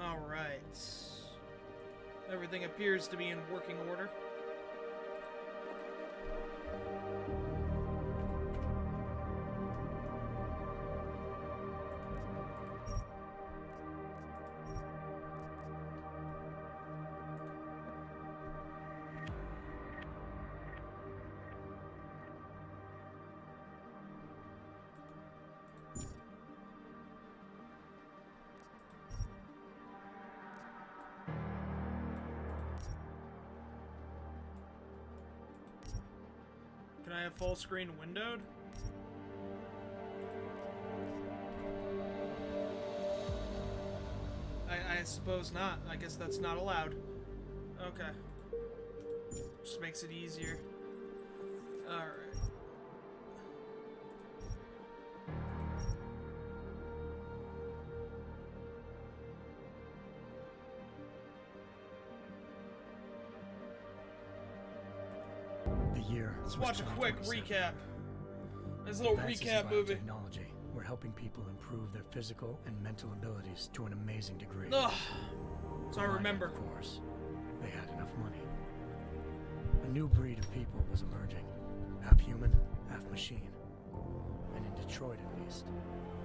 Alright. Everything appears to be in working order. Can I have full screen windowed? I suppose not. I guess that's not allowed. Okay. Just makes it easier. Alright. Let's watch a quick recap. This little recap movie. Technology. We're helping people improve their physical and mental abilities to an amazing degree. Ugh. So I remember. Of course, they had enough money. A new breed of people was emerging. Half human, half machine. And in Detroit, at least,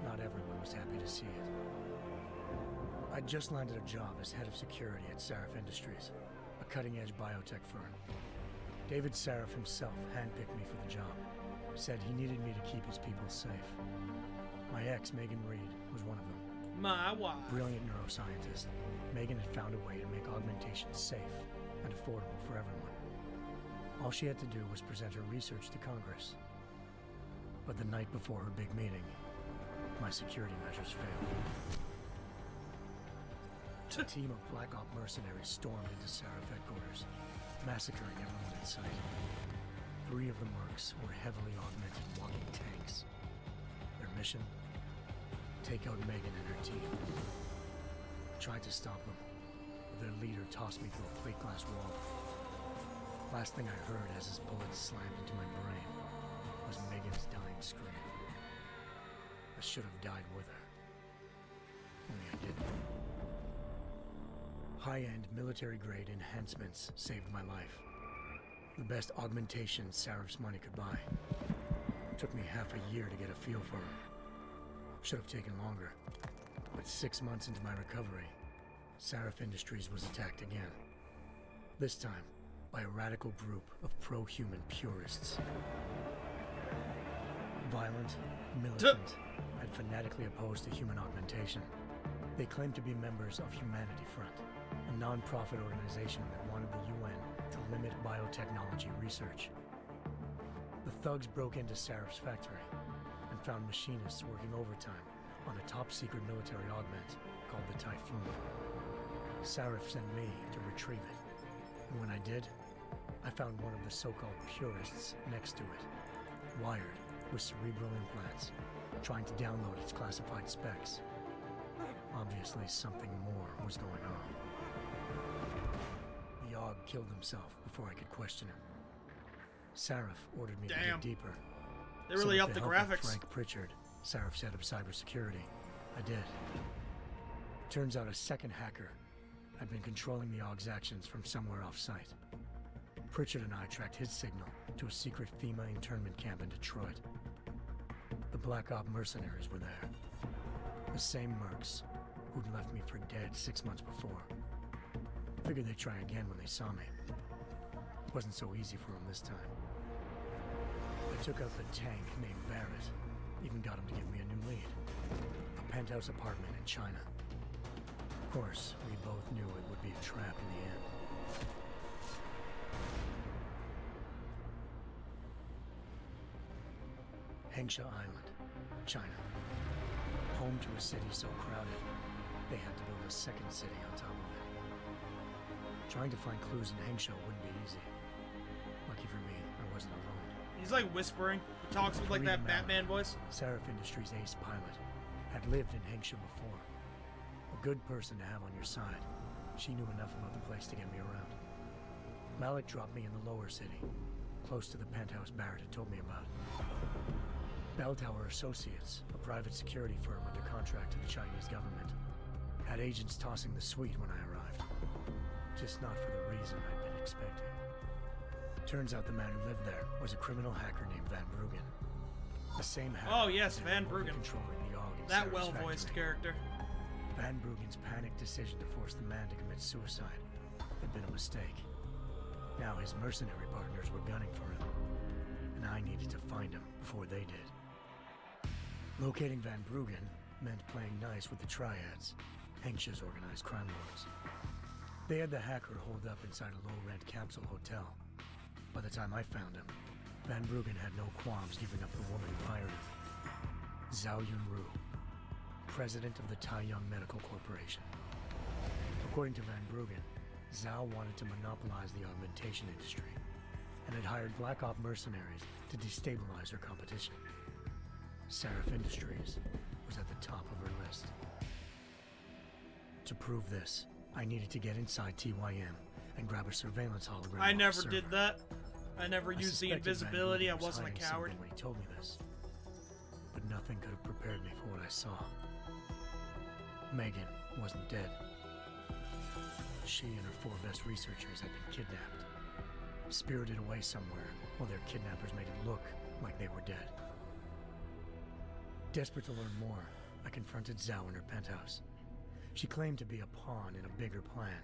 not everyone was happy to see it. I'd just landed a job as head of security at Sarif Industries, a cutting-edge biotech firm. David Sarif himself handpicked me for the job. Said he needed me to keep his people safe. My ex, Megan Reed, was one of them. My wife. Brilliant neuroscientist, Megan had found a way to make augmentation safe and affordable for everyone. All she had to do was present her research to Congress. But the night before her big meeting, my security measures failed. A team of Black Op mercenaries stormed into Sarif headquarters, massacring everyone in sight. 3 of the mercs were heavily augmented walking tanks. Their mission? Take out Megan and her team. I tried to stop them, but their leader tossed me through a plate glass wall. Last thing I heard as his bullets slammed into my brain was Megan's dying scream. I should have died with her. Only I didn't. High-end military-grade enhancements saved my life. The best augmentation Sarif's money could buy. Took me half a year to get a feel for her. Should have taken longer. But 6 months into my recovery, Sarif Industries was attacked again. This time, by a radical group of pro-human purists. Violent, militant, and fanatically opposed to human augmentation. They claimed to be members of Humanity Front, a non-profit organization that wanted the UN to limit biotechnology research. The thugs broke into Sarif's factory and found machinists working overtime on a top-secret military augment called the Typhoon. Sarif sent me to retrieve it, and when I did, I found one of the so-called purists next to it, wired with cerebral implants, trying to download its classified specs. Obviously, something more was going on. The AUG killed himself before I could question him. Sarif ordered me to dig deeper. They really upped the graphics. Frank Pritchard, Sarif's head of cybersecurity. I did. Turns out a second hacker had been controlling the AUG's actions from somewhere off-site. Pritchard and I tracked his signal to a secret FEMA internment camp in Detroit. The Black Op mercenaries were there. The same mercs who'd left me for dead 6 months before. Figured they'd try again when they saw me. Wasn't so easy for them this time. I took out the tank named Barrett. Even got him to give me a new lead. A penthouse apartment in China. Of course, we both knew it would be a trap in the end. Hengsha Island, China. Home to a city so crowded, they had to build a second city on top of it. Trying to find clues in Hengsha wouldn't be easy. Lucky for me, I wasn't alone. He's like whispering. He talks with like that Batman voice. Sarif Industries' ace pilot had lived in Hengsha before. A good person to have on your side. She knew enough about the place to get me around. Malik dropped me in the lower city, close to the penthouse Barrett had told me about. Bell Tower Associates, a private security firm under contract to the Chinese government. Had agents tossing the suite when I arrived. Just not for the reason I'd been expecting. Turns out the man who lived there was a criminal hacker named Van Bruggen. The same hacker. Oh yes, Van Bruggen. Controlling the AUG in That Sarah's well-voiced factory. character. Van Bruggen's panicked decision to force the man to commit suicide had been a mistake. Now his mercenary partners were gunning for him, and I needed to find him before they did. Locating Van Bruggen meant playing nice with the Triads, Henksh's organized crime lords. They had the hacker holed up inside a low-rent capsule hotel. By the time I found him, Van Bruggen had no qualms giving up the woman who hired him. Zhao Yunru, president of the Taiyang Medical Corporation. According to Van Bruggen, Zhao wanted to monopolize the augmentation industry and had hired Black Op mercenaries to destabilize her competition. Seraph Industries was at the top of her list. To prove this, I needed to get inside TYM and grab a surveillance hologram. I off never the did server. that. I never used the suspected Van invisibility. I Bruggen was wasn't a hiding coward. something when he told me this, but nothing could have prepared me for what I saw. Megan wasn't dead. She and her 4 best researchers had been kidnapped, spirited away somewhere while their kidnappers made it look like they were dead. Desperate to learn more, I confronted Zhao in her penthouse. She claimed to be a pawn in a bigger plan,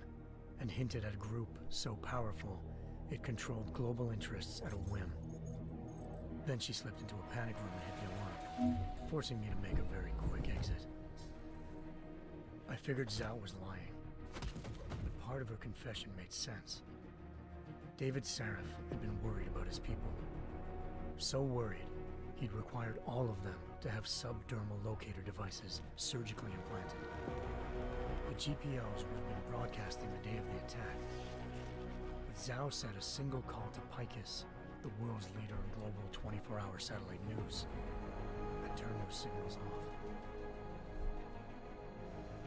and hinted at a group so powerful it controlled global interests at a whim. Then she slipped into a panic room and hit the alarm, forcing me to make a very quick exit. I figured Zhao was lying, but part of her confession made sense. David Saraf had been worried about his people. So worried, he'd required all of them to have subdermal locator devices surgically implanted. The GPOs would have been broadcasting the day of the attack. But Zhao said a single call to Picus, the world's leader in global 24-hour satellite news, had turned those signals off.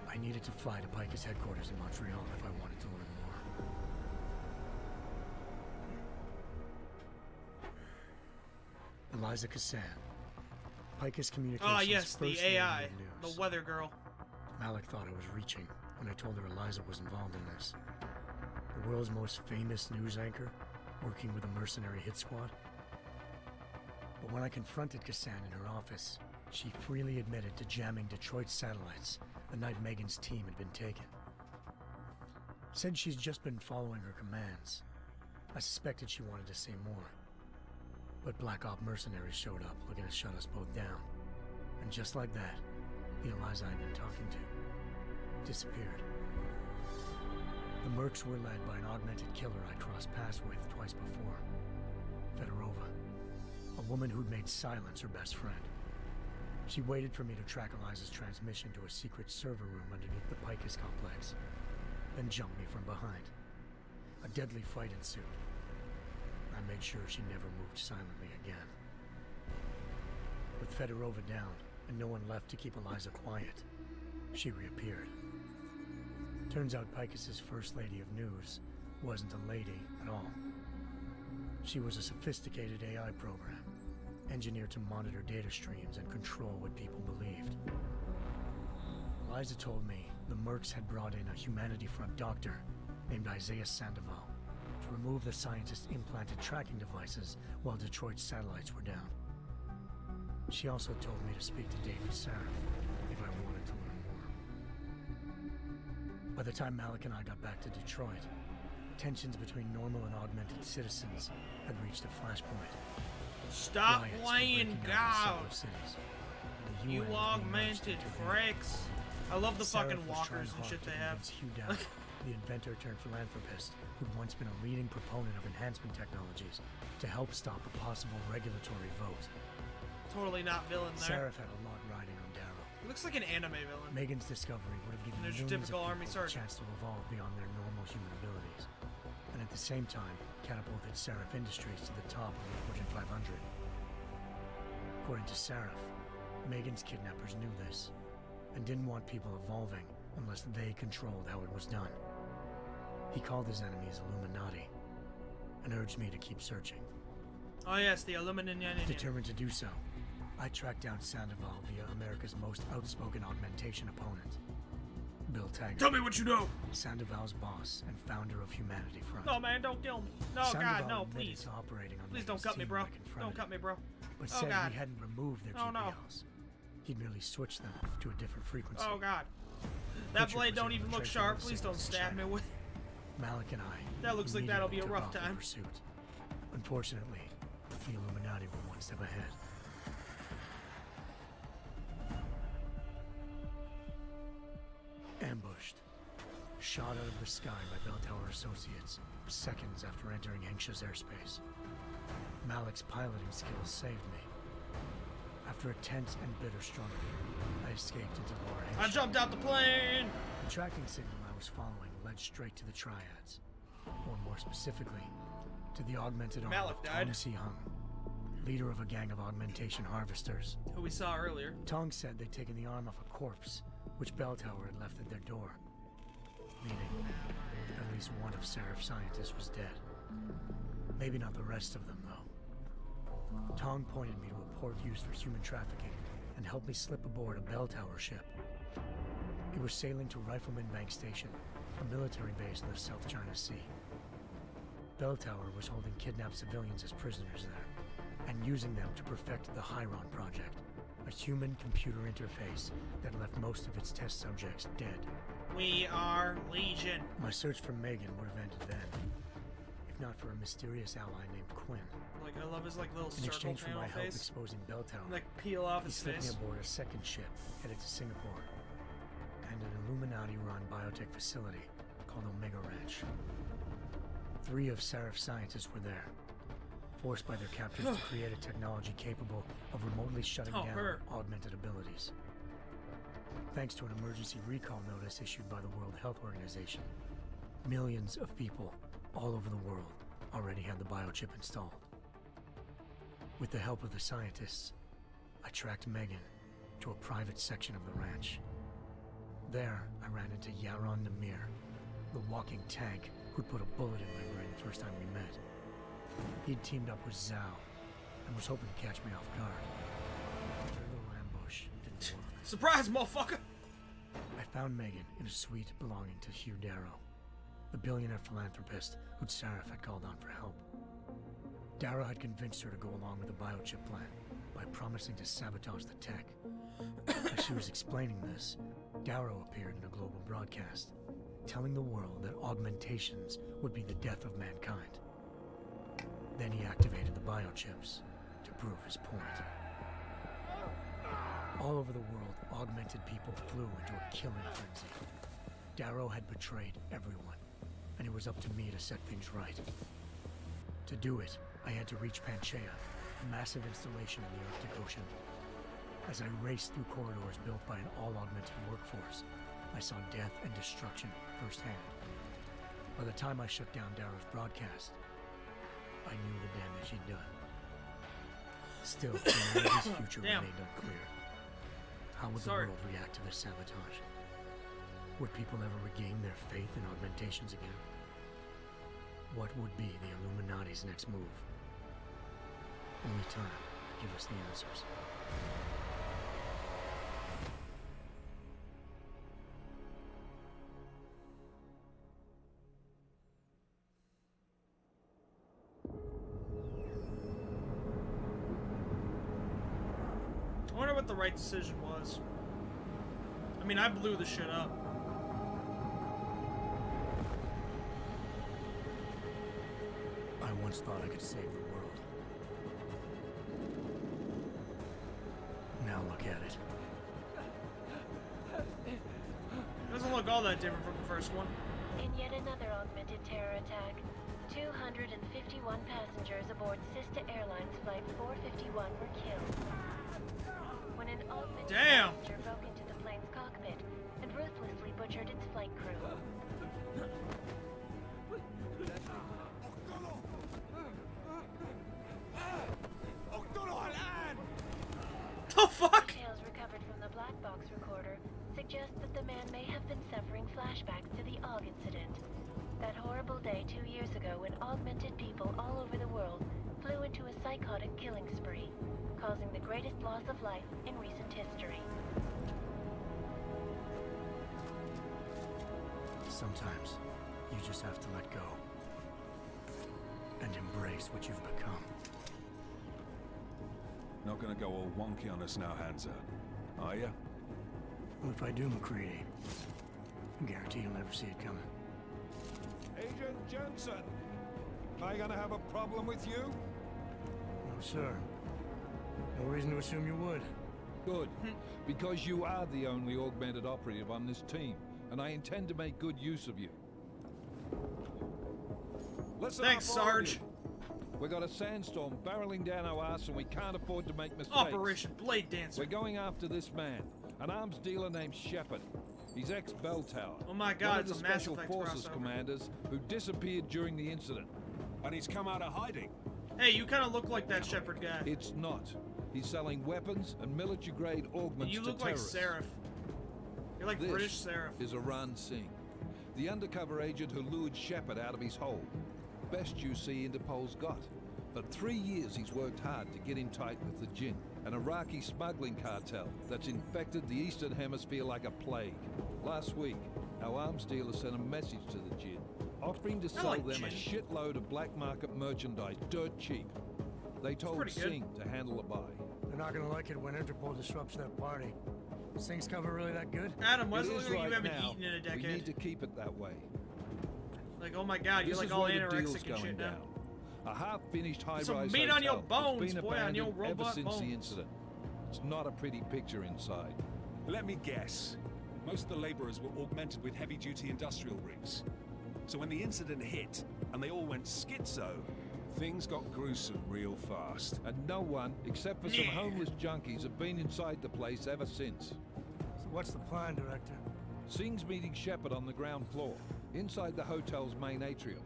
I needed to fly to Picus headquarters in Montreal if I wanted to learn more. Eliza Cassan, Picus Communications' Ah, yes, the first lady of AI, news. the weather girl. Malik thought I was reaching when I told her Eliza was involved in this. The world's most famous news anchor, working with a mercenary hit squad. But when I confronted Cassan in her office, she freely admitted to jamming Detroit's satellites the night Megan's team had been taken. Said she's just been following her commands. I suspected she wanted to say more. But Black Op mercenaries showed up looking to shut us both down. And just like that, the Eliza I'd been talking to disappeared. The Mercs were led by an augmented killer I crossed paths with twice before. Fedorova, a woman who'd made silence her best friend. She waited for me to track Eliza's transmission to a secret server room underneath the Picus complex, then jumped me from behind. A deadly fight ensued. I made sure she never moved silently again. With Fedorova down, and no one left to keep Eliza quiet, she reappeared. Turns out Picus's first lady of news wasn't a lady at all. She was a sophisticated AI program, engineered to monitor data streams and control what people believed. Eliza told me the Mercs had brought in a Humanity Front doctor named Isaiah Sandoval to remove the scientist's implanted tracking devices while Detroit's satellites were down. She also told me to speak to David Saraf if I wanted to learn more. By the time Malik and I got back to Detroit, tensions between normal and augmented citizens had reached a flashpoint. Stop Riots were playing breaking out in God. several cities, and the You UN was being urged to augmented intervene. freaks. I love the Saraf fucking was trying walkers and hard shit to they have. convince Hugh Dowd, the inventor turned philanthropist who'd once been a leading proponent of enhancement technologies, to help stop a possible regulatory vote. Totally not villain there. Saraf had a lot riding on Darrow. He looks like an anime villain. Megan's discovery would have given There's your millions of typical army people a sergeant. chance to evolve beyond their normal human abilities, and at the same time catapulted Saraf Industries to the top of the Fortune 500. According to Saraf, Megan's kidnappers knew this, and didn't want people evolving unless they controlled how it was done. He called his enemies Illuminati, and urged me to keep searching. Oh yes, the Illuminati. Determined to do so, I tracked down Sandoval via America's most outspoken augmentation opponent, Bill Taggart. Tell me what you know. Sandoval's boss and founder of Humanity Front. No, man, don't kill me. No, Sandoval God, no, admitted please. to operating on Please don't Megan's cut me, team bro. when I confronted Don't cut me, bro. him, But Oh, said God. he hadn't removed their Oh, no. GPLs. He'd merely switched them to a different frequency. Oh, God. That Pritchard blade was don't able even to look trace all sharp. the Please don't signals to stab me China. with. Malik and I. That looks like that'll be a immediately rough took off in time. Pursuit. Unfortunately, the Illuminati were one step ahead. Ambushed. Shot out of the sky by Bell Tower Associates, seconds after entering Hengsha's airspace. Malik's piloting skills saved me. After a tense and bitter struggle, I escaped into lower I Hengsha. jumped out the plane. The tracking signal I was following led straight to the Triads, or more specifically, to the augmented arm Malik of died. Tong Si-hung, leader of a gang of augmentation harvesters. Who we saw earlier. Tong said they'd taken the arm off a corpse, which Bell Tower had left at their door, meaning at least one of Seraph's scientists was dead. Maybe not the rest of them, though. Tong pointed me to a port used for human trafficking and helped me slip aboard a Bell Tower ship. It was sailing to Rifleman Bank Station, a military base in the South China Sea. Bell Tower was holding kidnapped civilians as prisoners there, and using them to perfect the Hyron Project, a human-computer interface that left most of its test subjects dead. We are Legion. My search for Megan would have ended then, if not for a mysterious ally named Quinn. Like, I love his, like, little In circle exchange for panel my help face. exposing Bell Tower, Like, peel off he his slipped me face. aboard a second ship headed to Singapore, and an Illuminati-run biotech facility called Omega Ranch. 3 of Seraph's scientists were there, forced by their captors to create a technology capable of remotely shutting down augmented abilities. Thanks to an emergency recall notice issued by the World Health Organization, millions of people all over the world already had the biochip installed. With the help of the scientists, I tracked Megan to a private section of the ranch. There, I ran into Yaron Namir, the walking tank who'd put a bullet in my brain the first time we met. He'd teamed up with Zhao and was hoping to catch me off guard. Their little ambush didn't work. Surprise, motherfucker! I found Megan in a suite belonging to Hugh Darrow, the billionaire philanthropist who'd Seraph had called on for help. Darrow had convinced her to go along with the biochip plan by promising to sabotage the tech. As she was explaining this, Darrow appeared in a global broadcast, telling the world that augmentations would be the death of mankind. Then he activated the biochips to prove his point. All over the world, augmented people flew into a killing frenzy. Darrow had betrayed everyone, and it was up to me to set things right. To do it, I had to reach Panchaea, a massive installation in the Arctic Ocean. As I raced through corridors built by an all-augmented workforce, I saw death and destruction firsthand. By the time I shut down Darrow's broadcast, I knew the damage he'd done. Still, humanity's future remained unclear. How would the world react to this sabotage? Would people ever regain their faith in augmentations again? What would be the Illuminati's next move? Only time could give us the answers. I wonder what the right decision was. I mean, I blew the shit up. I once thought I could save the world. Now look at it. Doesn't look all that different from the first one. In yet another augmented terror attack, 251 passengers aboard Sista Airlines Flight 451 were killed. When an augmented passenger broke into the plane's cockpit and ruthlessly butchered its flight crew. The fuck? Details recovered from the black box recorder suggest that the man may have been suffering flashbacks to the AUG incident. That horrible day 2 years ago when augmented people all over the world flew into a psychotic killing spree, causing the greatest loss of life in recent history. Sometimes you just have to let go and embrace what you've become. Not gonna go all wonky on us now, Hansa, are ya? Well, if I do, McCready, I guarantee you'll never see it coming. Agent Jensen! Am I gonna have a problem with you? No, sir. No reason to assume you would. Good, because you are the only augmented operative on this team, and I intend to make good use of you. Listen Thanks, up, all of Sarge. you. We got a sandstorm barreling down our ass, and we can't afford to make mistakes. Operation Blade Dancer. We're going after this man, an arms dealer named Shepard. He's ex-Bell Tower. Oh my God, one it's of the a Mass Special Effect Forces crossover. commanders who disappeared during the incident. And he's come out of hiding. Hey, you kind of look like that Shepherd guy. It's not. He's selling weapons and military-grade augments You to look like terrorists. Seraph. You're like This British Seraph. is Aran Singh, the undercover agent who lured Shepard out of his hole. Best you see Interpol's got. For 3 years he's worked hard to get in tight with the Jinn, an Iraqi smuggling cartel that's infected the Eastern Hemisphere like a plague. Last week, our arms dealer sent a message to the Jinn, offering to sell like them a Jinn. shitload of black market merchandise dirt cheap. They told pretty good. Singh to handle the buy. They're not gonna like it when Interpol disrupts that party. Singh's cover really that good? Adam, why does it It look is like you right haven't now. eaten in a We need decade? to keep it that way. Like, oh my God, you're This like is all where the deal's anorexic and going shit now. down. A half-finished high-rise Some hotel meat on your that's bones, been boy, on your abandoned robot ever since the bones. incident. It's not a pretty picture inside. Let me guess. Most of the laborers were augmented with heavy-duty industrial rigs. So when the incident hit, and they all went schizo, things got gruesome real fast. And no one, except for some Yeah. homeless junkies, have been inside the place ever since. So what's the plan, Director? Singh's meeting Shepard on the ground floor, inside the hotel's main atrium.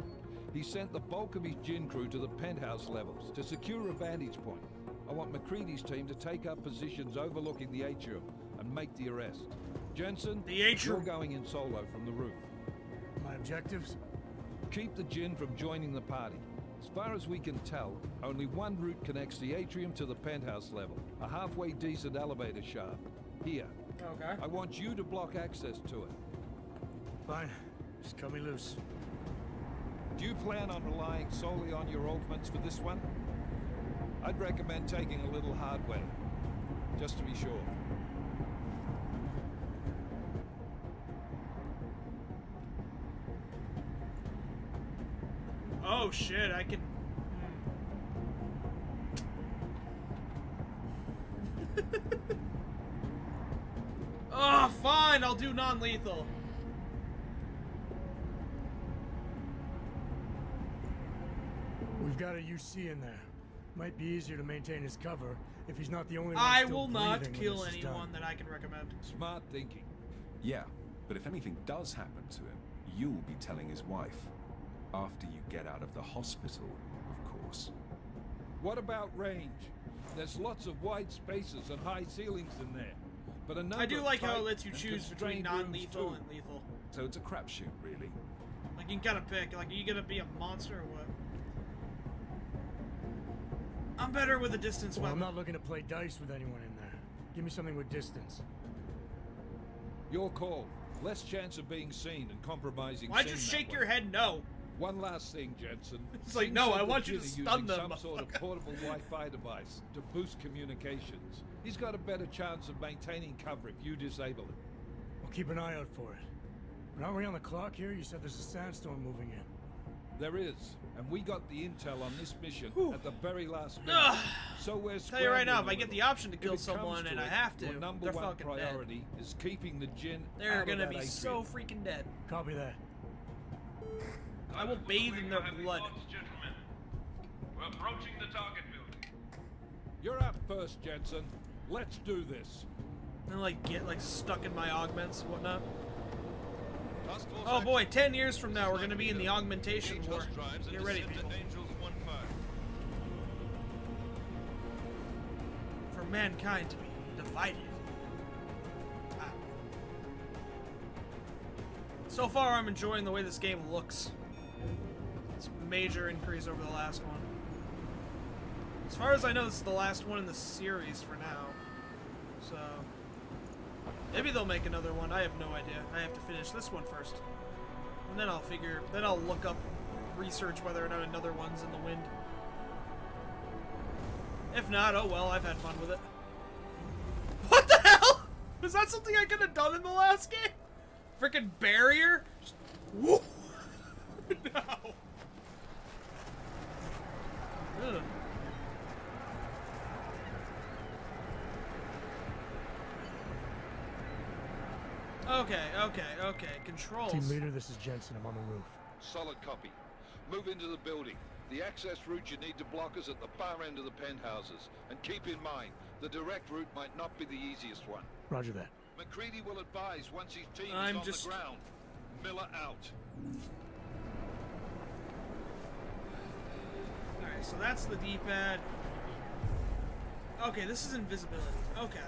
He sent the bulk of his Jinn crew to the penthouse levels to secure a vantage point. I want McCready's team to take up positions overlooking the atrium and make the arrest. Jensen, The atrium. you're going in solo from the roof. My objectives? Keep the Jinn from joining the party. As far as we can tell, only one route connects the atrium to the penthouse level. A halfway decent elevator shaft. Here. Okay. I want you to block access to it. Fine. Just cut me loose. Do you plan on relying solely on your augments for this one? I'd recommend taking a little hardware, just to be sure. Oh shit, I can. Oh, fine, I'll do non-lethal. We've got a UC in there. Might be easier to maintain his cover if he's not the only one I still will not breathing when kill this is anyone done. that I can recommend. Smart thinking. Yeah, but if anything does happen to him, you'll be telling his wife. After you get out of the hospital, of course. What about range? There's lots of wide spaces and high ceilings in there. But a number I do of like how tight it lets you and choose between constrained rooms non-lethal too. and lethal. So it's a crapshoot, really. Like, you can kind of pick. Like, are you gonna be a monster or what? I'm better with a distance Well, I'm weapon. not looking to play dice with anyone in there. Give me something with distance. Your call. Less chance of being seen and compromising. Why'd you Singh that shake way. your head no? One last thing, Jensen. It's like, Singh no, said I the want you to Jinn are stun using them, some sort of motherfucker. portable Wi-Fi device to boost communications. He's got a better chance of maintaining cover if you disable it. We'll keep an eye out for it. But aren't we on the clock here? You said there's a sandstorm moving in. There is, and we got the intel on this mission at the very last minute. Ugh. So we're Tell you right now, if scrambling I a get the little. option to If kill it comes someone to and I it, have to, your number they're one fucking dead. priority is keeping the Jinn They're out of gonna that be atrium. so freaking dead. Copy that. I will bathe in their blood. Gentlemen, we're approaching the target building. You're up first, Jensen. Let's do this. And like get like stuck in my augments and whatnot. Task Force Oh boy, action. 10 years from now we're gonna be in the augmentation Engage war. host drives and Get ready, descend people. to Angels 1-5. For mankind to be divided. Ah. So far, I'm enjoying the way this game looks. It's a major increase over the last one. As far as I know, this is the last one in the series for now. So maybe they'll make another one. I have no idea. I have to finish this one first. And then I'll look up, research whether or not another one's in the wind. If not, oh well, I've had fun with it. What the hell? Was that something I could have done in the last game? Frickin' barrier? Just, whoop. No. Ugh. Okay. Controls. Team leader, this is Jensen. I'm on the roof. Solid copy. Move into the building. The access route you need to block is at the far end of the penthouses. And keep in mind, the direct route might not be the easiest one. Roger that. McCready will advise once his team I'm is on just... the ground. Miller out. Alright, so that's the D-pad. Okay, this is invisibility. Okay.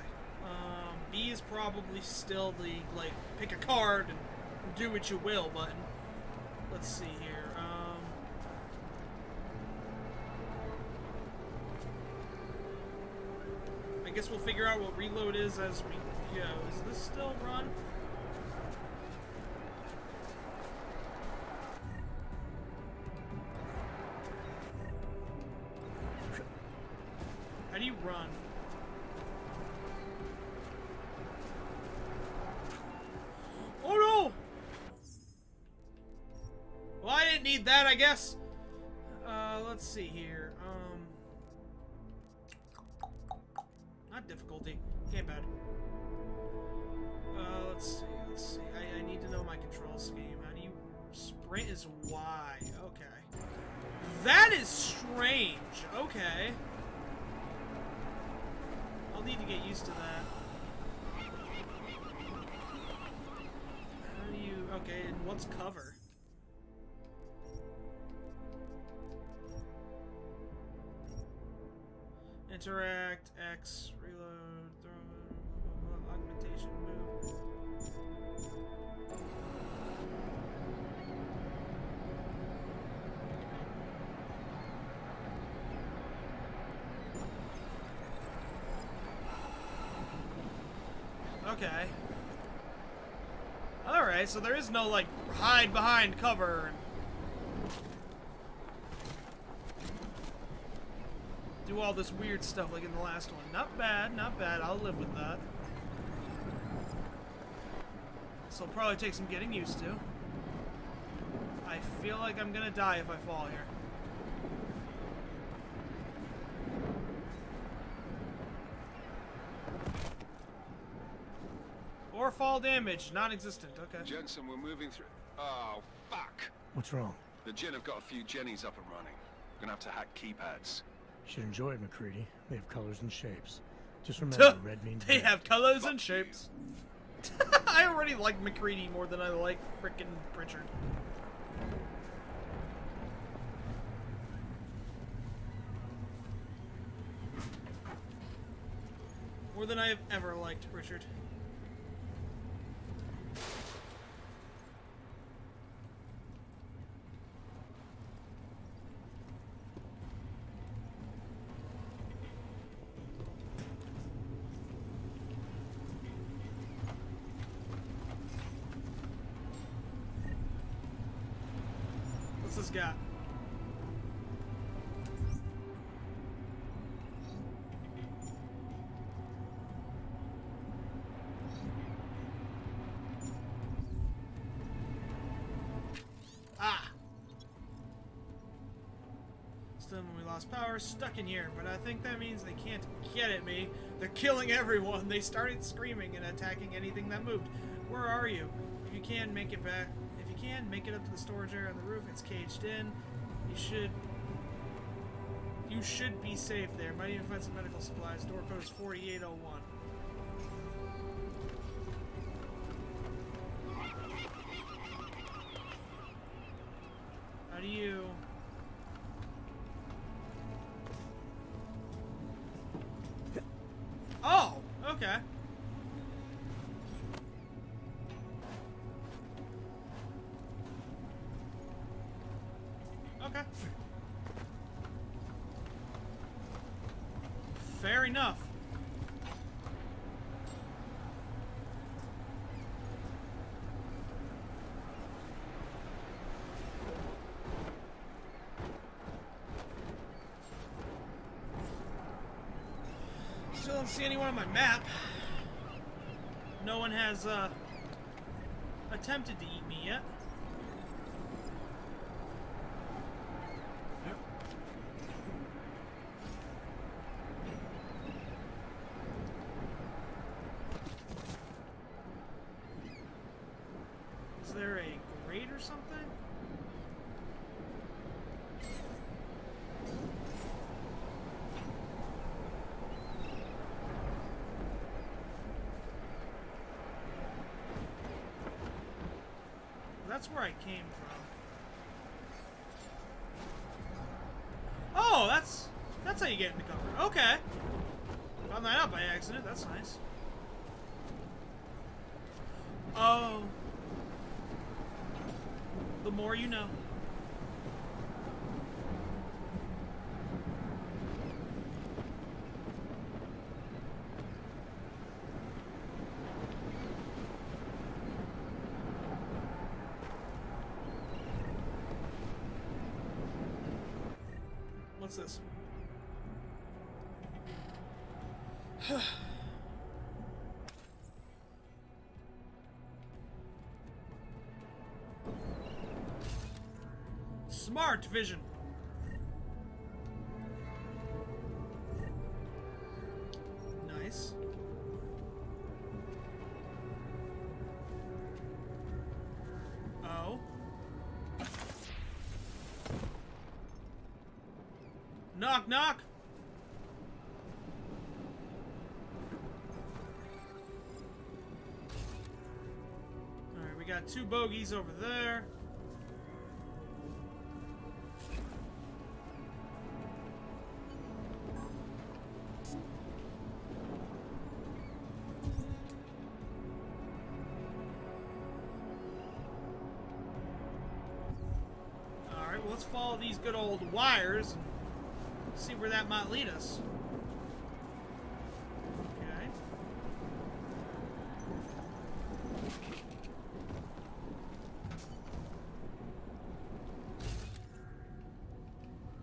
B is probably still the, like, pick a card and do what you will button. Let's see here. I guess we'll figure out what reload is as we go. Is this still run? How do you run? Oh no! Well, I didn't need that, I guess. Let's see here. Not difficulty. Game bad. Let's see. I need to know my control scheme. How do you... Sprint is Y. Okay. That is strange. Okay. I'll need to get used to that. How do you... Okay, and what's cover? Interact, X, reload, throw, augmentation, move. Okay. Alright, so there is no, like, hide behind cover and do all this weird stuff like in the last one. Not bad, not bad. I'll live with that. This will probably take some getting used to. I feel like I'm gonna die if I fall here. Or fall damage, non-existent. Okay. Jensen, we're moving through. Oh, fuck. What's wrong? The Jinn have got a few Jennies up and running. Gonna have to hack keypads. You should enjoy it, McCready. They have colors and shapes. Just remember, red means they red. have colors and shapes. I already like McCready more than I like frickin' Pritchard. More than I have ever liked Pritchard. What's this got? Ah! Still, when we lost power, stuck in here, but I think that means they can't get at me. They're killing everyone. They started screaming and attacking anything that moved. Where are you? If you can, make it back. If you can, make it up to the storage area on the roof. It's caged in. You should be safe there. Might even find some medical supplies. Door code is 4801. How do you... Oh! Okay. Okay. Fair enough. Still don't see anyone on my map. No one has attempted to eat me yet. Is there a grate or something? That's where I came from. Oh, that's how you get into cover. Okay. Found that out by accident. That's nice. Oh. The more you know. What's this? Smart vision. Nice. Oh. Knock, knock. Alright, we got 2 bogeys over there. Alright, well, let's follow these good old wires. See where that might lead us. Okay.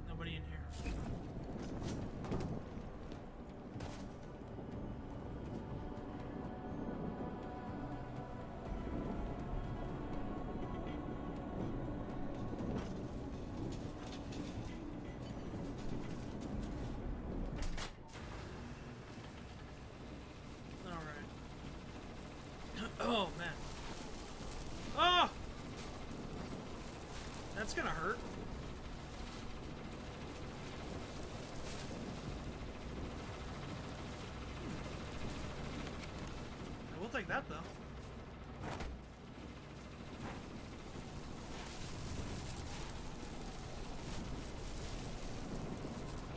Nobody in here. Oh, man. Oh! That's gonna hurt. I will take that, though.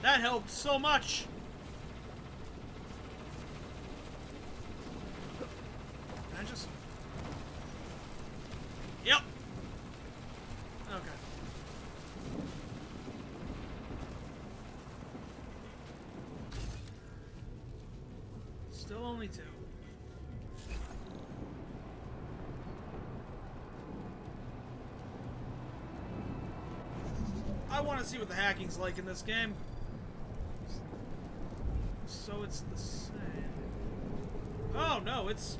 That helped so much! Yep. Okay. Still only 2. I want to see what the hacking's like in this game. So it's the same. Oh no, it's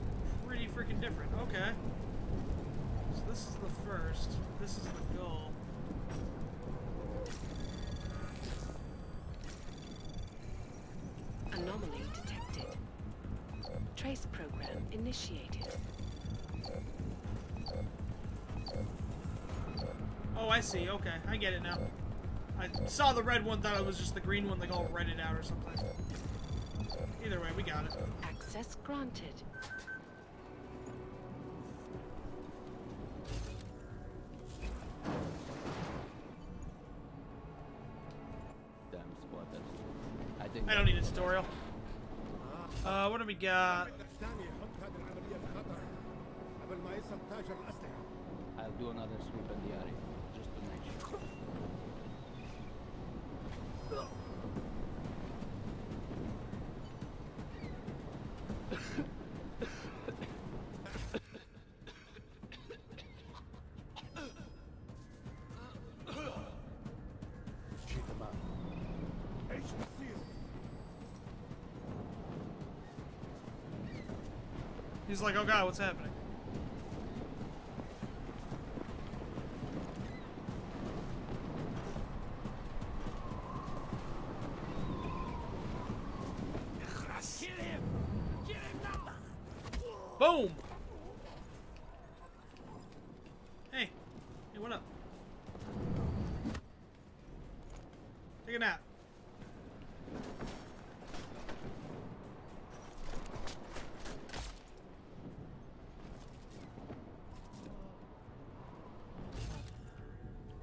pretty freaking different. Okay. So this is the first. This is the goal. Anomaly detected. Trace program initiated. Oh, I see. Okay, I get it now. I saw the red one, thought it was just the green one, like all redded out or something. Either way, we got it. Access granted. I don't need a tutorial. What do we got? I'll do another sweep in the area, just to make sure. He's like, oh god, what's happening? Boom! Hey. Hey, what up? Take a nap.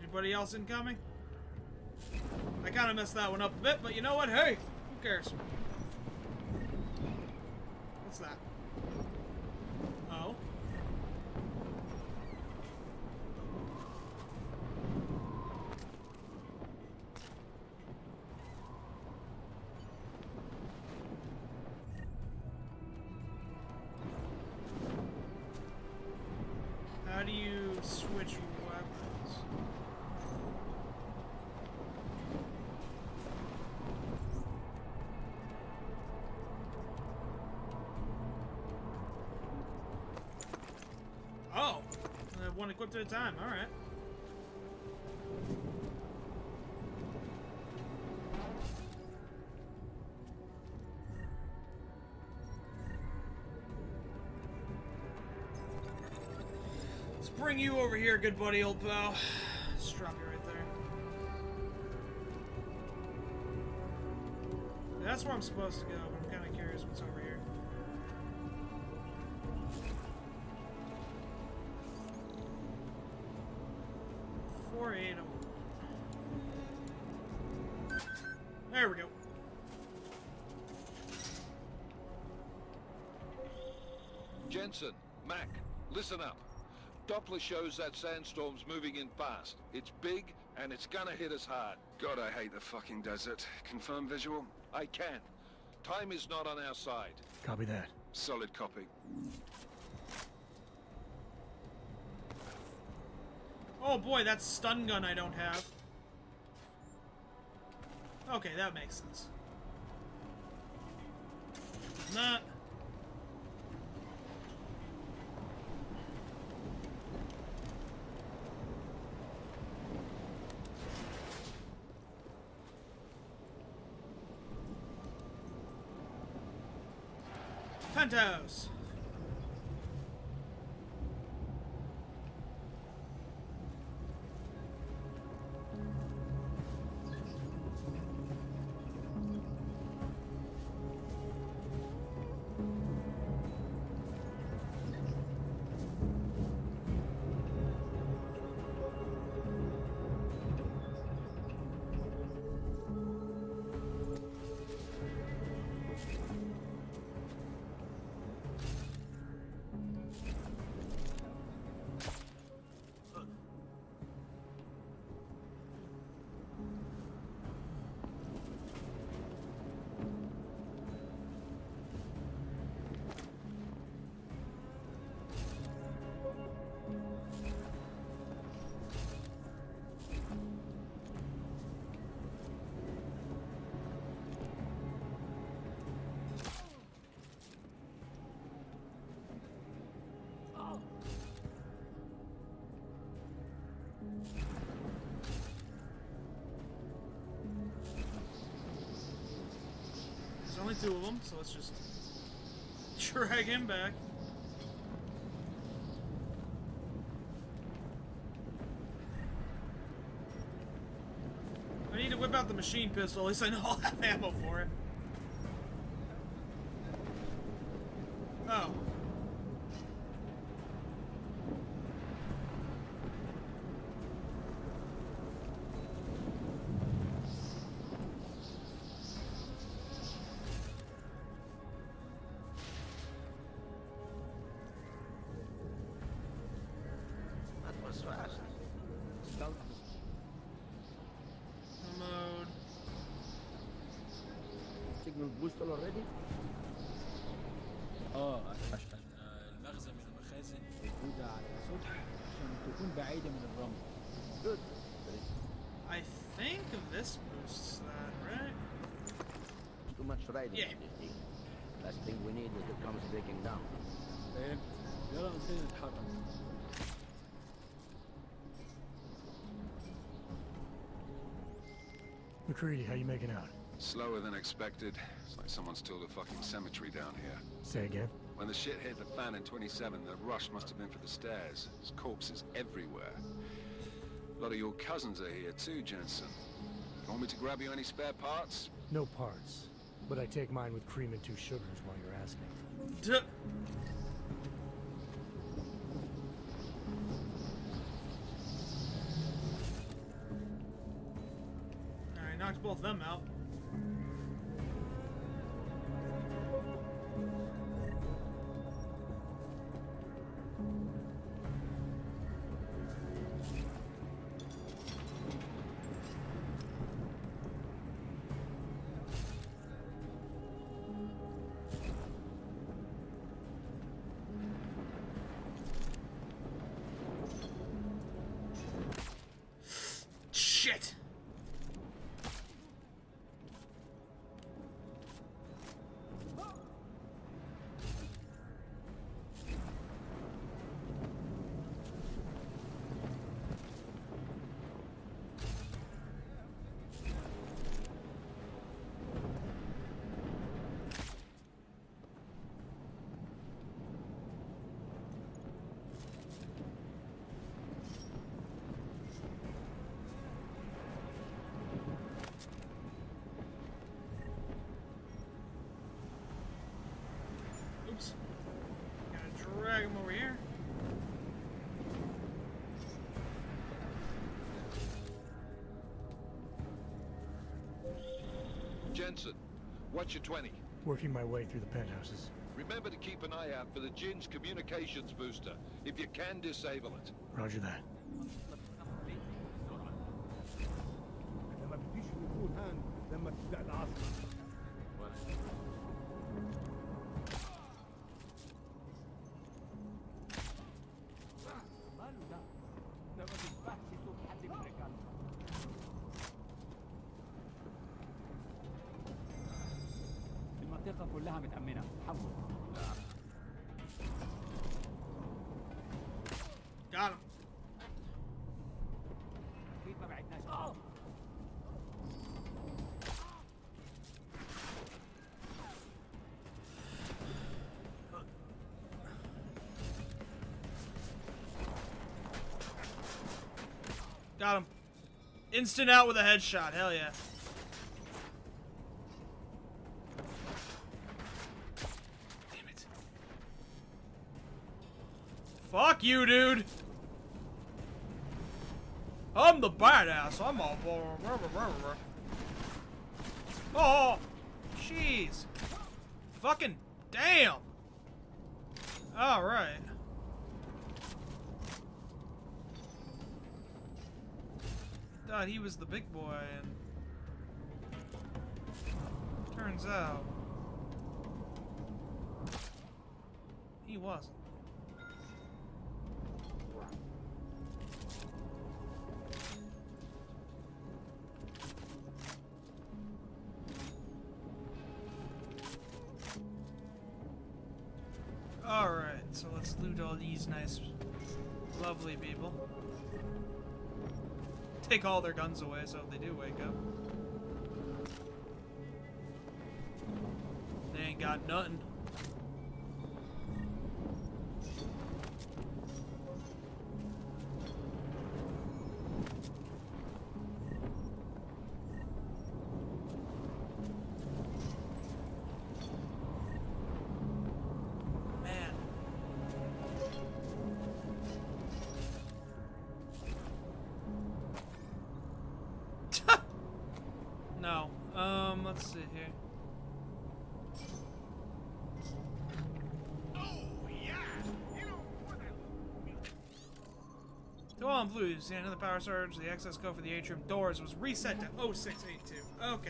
Anybody else incoming? I kind of messed that one up a bit, but you know what? Hey! Who cares? What's that? Oh. How do you switch weapons? Oh, one equipped at a time. All right. Let's bring you over here, good buddy, old pal. Let's drop you right there. That's where I'm supposed to go, but I'm kind of curious what's over here. 480. There we go. Jensen, Mac, listen up. Doppler shows that sandstorm's moving in fast. It's big, and it's gonna hit us hard. God, I hate the fucking desert. Confirm visual? I can. Time is not on our side. Copy that. Solid copy. Oh boy, that's stun gun I don't have. Okay, that makes sense. Not. Penthouse. There's only two of them, so let's just drag him back. I need to whip out the machine pistol, at least I know I'll have ammo for it. Oh. Signal booster already? عشان المخزن من المخازن موجودة على السطح عشان تكون بعيدة من الرمل. Good. I think this boosts that, right? Too much riding Yeah. on this thing. Last thing we need is the comms breaking down. فهمت. يلا نبتدي نتحرك. McCready, how you making out? Slower than expected. It's like someone's tilled a fucking cemetery down here. Say again? When the shit hit the fan in 27, the rush must have been for the stairs. There's corpses everywhere. A lot of your cousins are here too, Jensen. Want me to grab you any spare parts? No parts. But I take mine with cream and 2 sugars while you're asking. Alright, knocked both of them out. Shit! Oops. Gotta drag him over here. Jensen, what's your 20? Working my way through the penthouses. Remember to keep an eye out for the Jinn's communications booster, if you can disable it. Roger that. لما بديش يكون هان لما تبدأ العاصفة. ماله ده؟ ده ما بيشبهش صوت حد من رجالته. المنطقة كلها متأمنة. حول. Got him. أكيد ما بعدناش. Got him. Instant out with a headshot. Hell yeah. Damn it. Fuck you, dude. I'm the badass. I'm all. Oh, jeez. Fucking damn. All right. Thought he was the big boy, and turns out he wasn't. Alright, so let's loot all these nice, lovely people. Take all their guns away so if they do wake up, they ain't got nothing. Man. No. Let's see here. To all in blue, you see another power surge. The access code for the atrium doors was reset to 0682. Okay.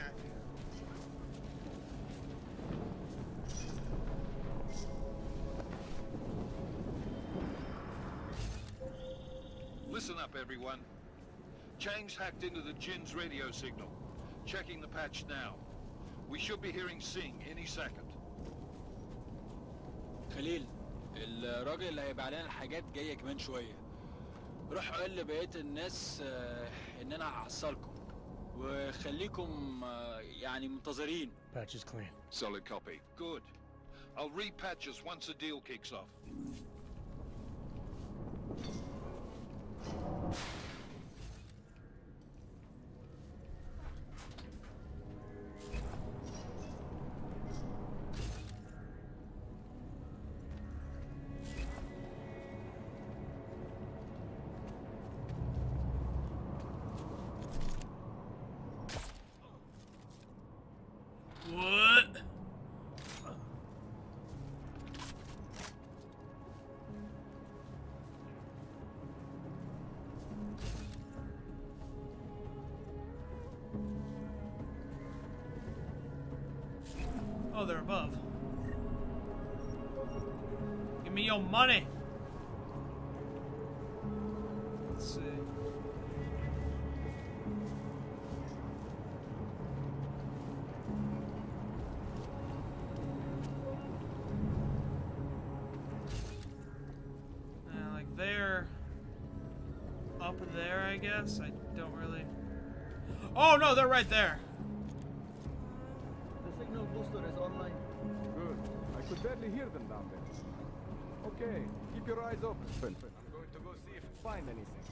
Listen up, everyone. Chang's hacked into the Jinn's radio signal. Checking the patch now. We should be hearing Singh any second. خليل الراجل اللي هيبقى علينا الحاجات جايه كمان شويه. روح قول لبقيه الناس ان انا هحصلكم وخليكم يعني منتظرين. Patch is clean. Solid copy. Good. I'll repatch us once the deal kicks off. What? Oh, they're above. Give me your money. Let's see. Like they're up there, I guess. I don't really. Oh no, they're right there. The signal booster is online. Good. I could barely hear them down there. Okay, keep your eyes open. I'm going to go see if I find anything.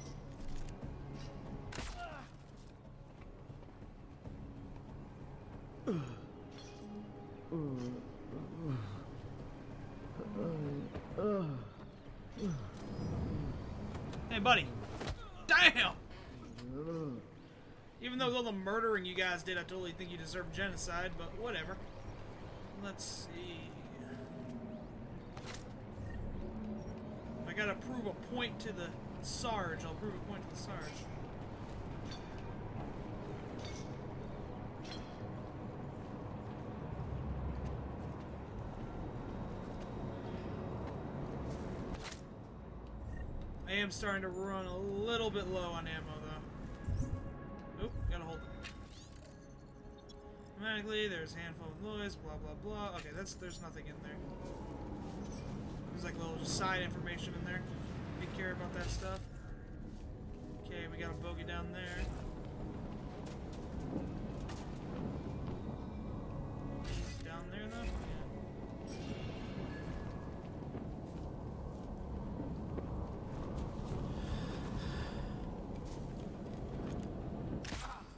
Hey, buddy. Damn! Even though all the murdering you guys did, I totally think you deserve genocide, but whatever. Let's see. If I gotta prove a point to the Sarge, I'll prove a point to the Sarge. I am starting to run a little bit low on ammo, though. Oop, gotta hold it. Automatically, there's a handful of noise, blah, blah, blah. Okay, there's nothing in there. There's like a little just side information in there. We care about that stuff. Okay, we got a bogey down there. He's down there, though?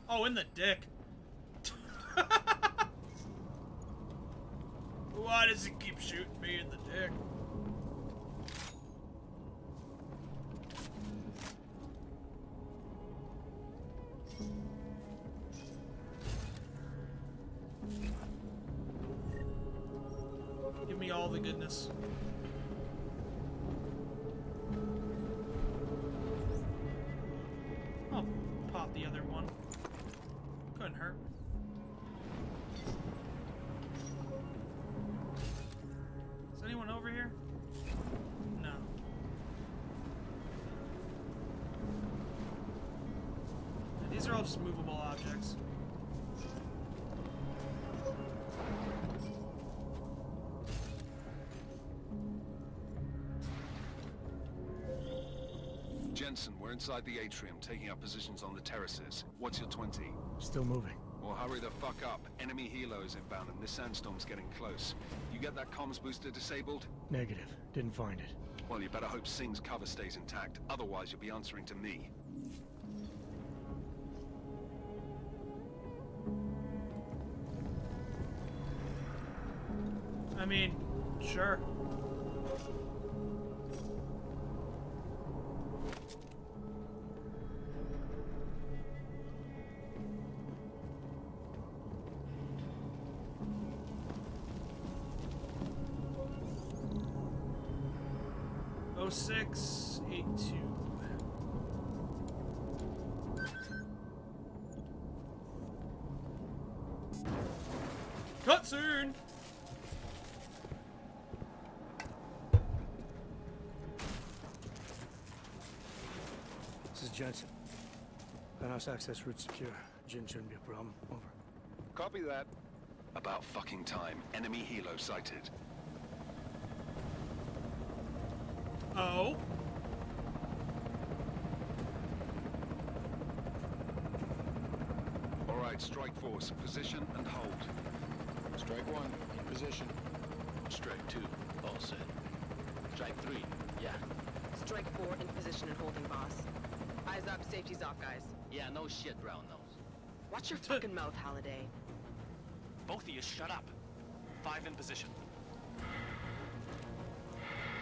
Oh, in the dick. Why does he keep shooting me in the dick? Give me all the goodness. I'll pop the other one. Couldn't hurt. Is anyone over here? No. These are all just movable objects. Jensen, we're inside the atrium, taking up positions on the terraces. What's your 20? Still moving. Well, hurry the fuck up. Enemy helo is inbound and this sandstorm's getting close. You get that comms booster disabled? Negative. Didn't find it. Well, you better hope Singh's cover stays intact. Otherwise, you'll be answering to me. I mean, sure. Oh, 0682. Cutscene! This is Jensen. Penthouse access route secure. Jin shouldn't be a problem. Over. Copy that. About fucking time. Enemy helo sighted. Oh? All right, strike force, position and hold. Strike 1, in position. Strike 2, all set. Strike 3, yeah. Strike 4 in position and holding, boss. Eyes up, safety's off, guys. Yeah, no shit, brown nose. Watch your fucking mouth, Holiday. Both of you shut up. 5 in position.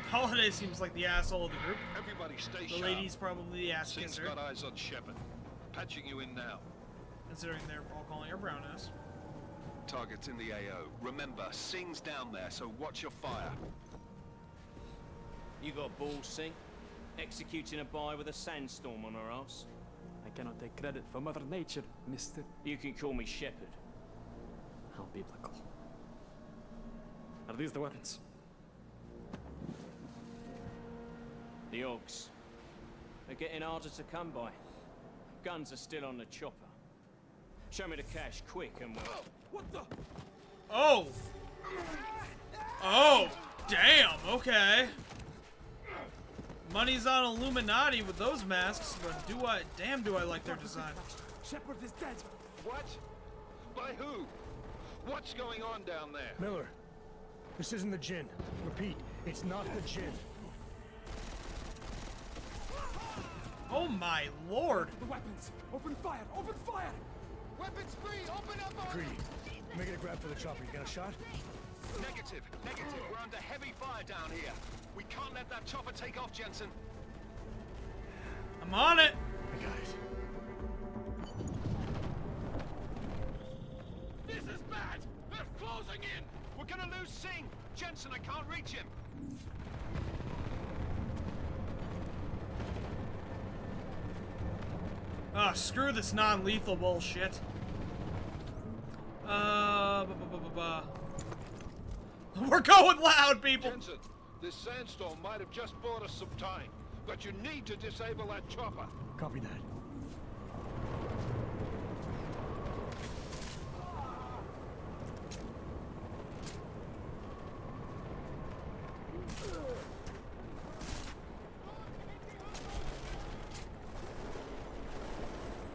Holiday seems like the asshole of the group. Everybody stay The sharp. lady's probably the ass Sing's kisser, got eyes on Shepard. Patching you in now. considering they're all calling her brown ass. Target's in the AO. Remember, Sing's down there, so watch your fire. You got balls, Sing? Executing a buy with a sandstorm on her ass? I cannot take credit for Mother Nature, mister. You can call me Shepard. How biblical. Are these the weapons? The Ogs. They're getting harder to come by. Guns are still on the chopper. Show me the cash, quick, and we'll... What the? Oh! Oh! Damn, okay. Money's on Illuminati with those masks, but damn do I like their design. Shepard is dead. What? By who? What's going on down there? Miller, this isn't the Jinn. Repeat, it's not the Jinn. Oh my lord! The weapons! Open fire! Open fire! Weapons free! Open up on Greedy, making a grab for the chopper. You got a shot? Negative, negative. We're under heavy fire down here. We can't let that chopper take off, Jensen. I'm on it! I got it. This is bad! They're closing in! We're gonna lose Sing! Jensen, I can't reach him! Ah, screw this non-lethal bullshit. We're going loud, people! Jensen, this sandstorm might have just bought us some time, but you need to disable that chopper. Copy that.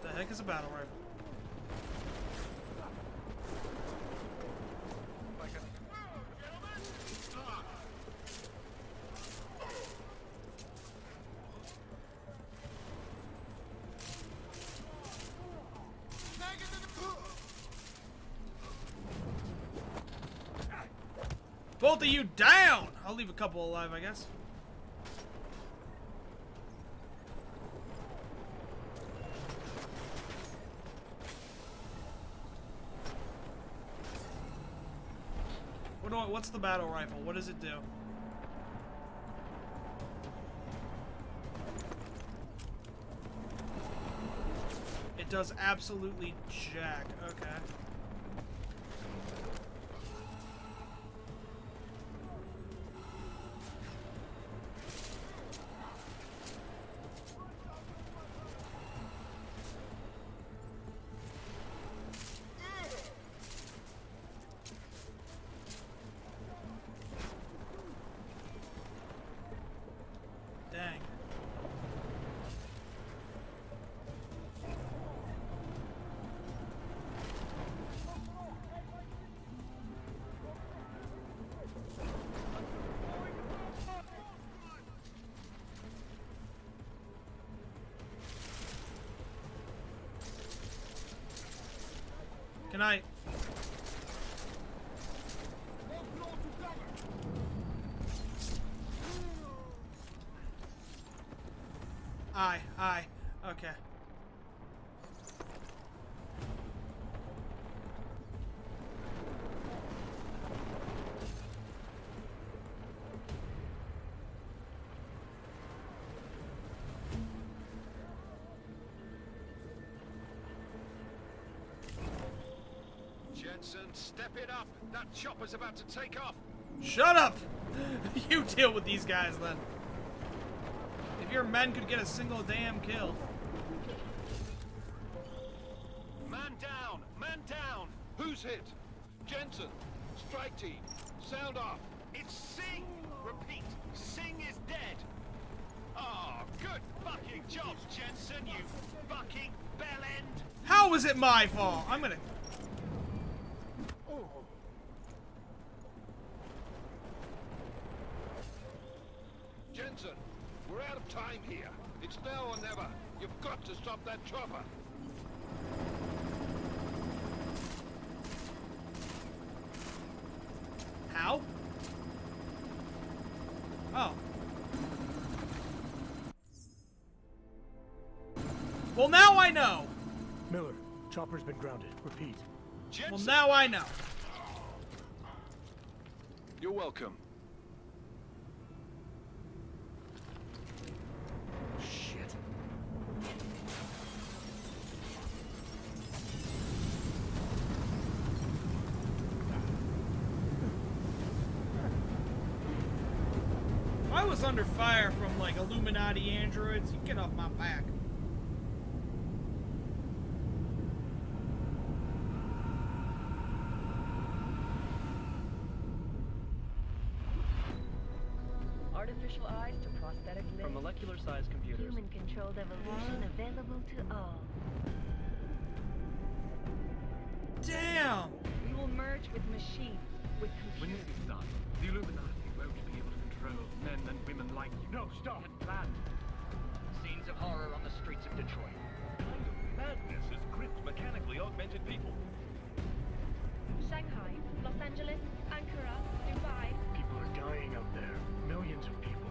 The heck is a battle rifle? Both of you down! I'll leave a couple alive, I guess. What's the battle rifle? What does it do? It does absolutely jack. Okay. Dang. Good night. Aye. Okay. Jensen, step it up! That chopper's about to take off! Shut up! You deal with these guys then. If your men could get a single damn kill. Man down! Man down! Who's hit? Jensen, strike team, sound off. It's Sing! Repeat, Sing is dead! Oh, good fucking job, Jensen, you fucking bellend! How was it my fault? I'm gonna... Jensen, we're out of time here. It's now or never. You've got to stop that chopper. How? Oh. Well, now I know. Miller, chopper's been grounded. Repeat. Jensen. Well, now I know. You're welcome. Shit. If I was under fire from, like, Illuminati androids, you get off my back. Artificial eyes to prosthetic limbs. From molecular-sized computers. Human-controlled evolution available to all. Damn! We will merge with machines, with When computers. this is done, the Illuminati won't be able to control men and women like you. No, stop! And plan. Scenes of horror on the streets of Detroit. What kind of madness has gripped mechanically augmented people? Shanghai, Los Angeles, Ankara, Dubai. People are dying out there. Millions of people.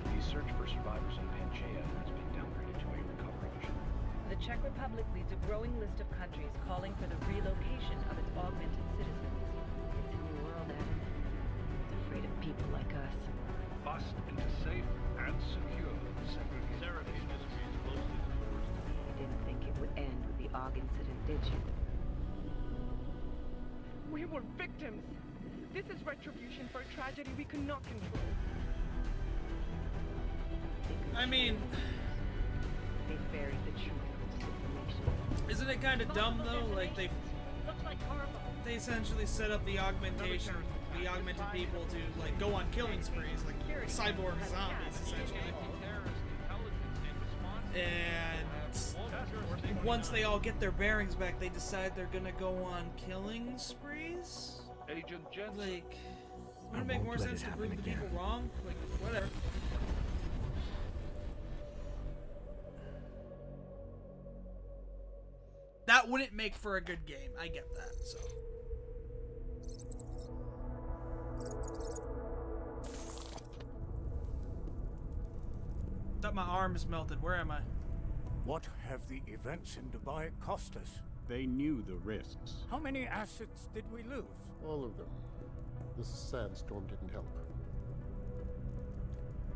The search for survivors in Pangaea has been downgraded to a recovery mission. The Czech Republic leads a growing list of countries calling for the relocation of its augmented citizens. It's a new world, Adam. It's afraid of people like us. Bust into safe and secure segregation. Seraphine Industries closely towards You didn't think it would end with the AUG incident, did you? We were victims. This is retribution for a tragedy we cannot control. I mean, They buried the truth with disinformation. isn't it kind of dumb though? Like they Looks like horrible. essentially set up the augmentation, the augmented people to like go on killing sprees, like cyborg zombies essentially. And once they all get their bearings back, they decide they're gonna go on killing sprees. Agent Jensen. Like, wouldn't it make more sense to prove the people wrong? Like, whatever. That wouldn't make for a good game. I get that, so. Thought my arm is melted. Where am I? What have the events in Dubai cost us? They knew the risks. How many assets did we lose? All of them. This sandstorm didn't help.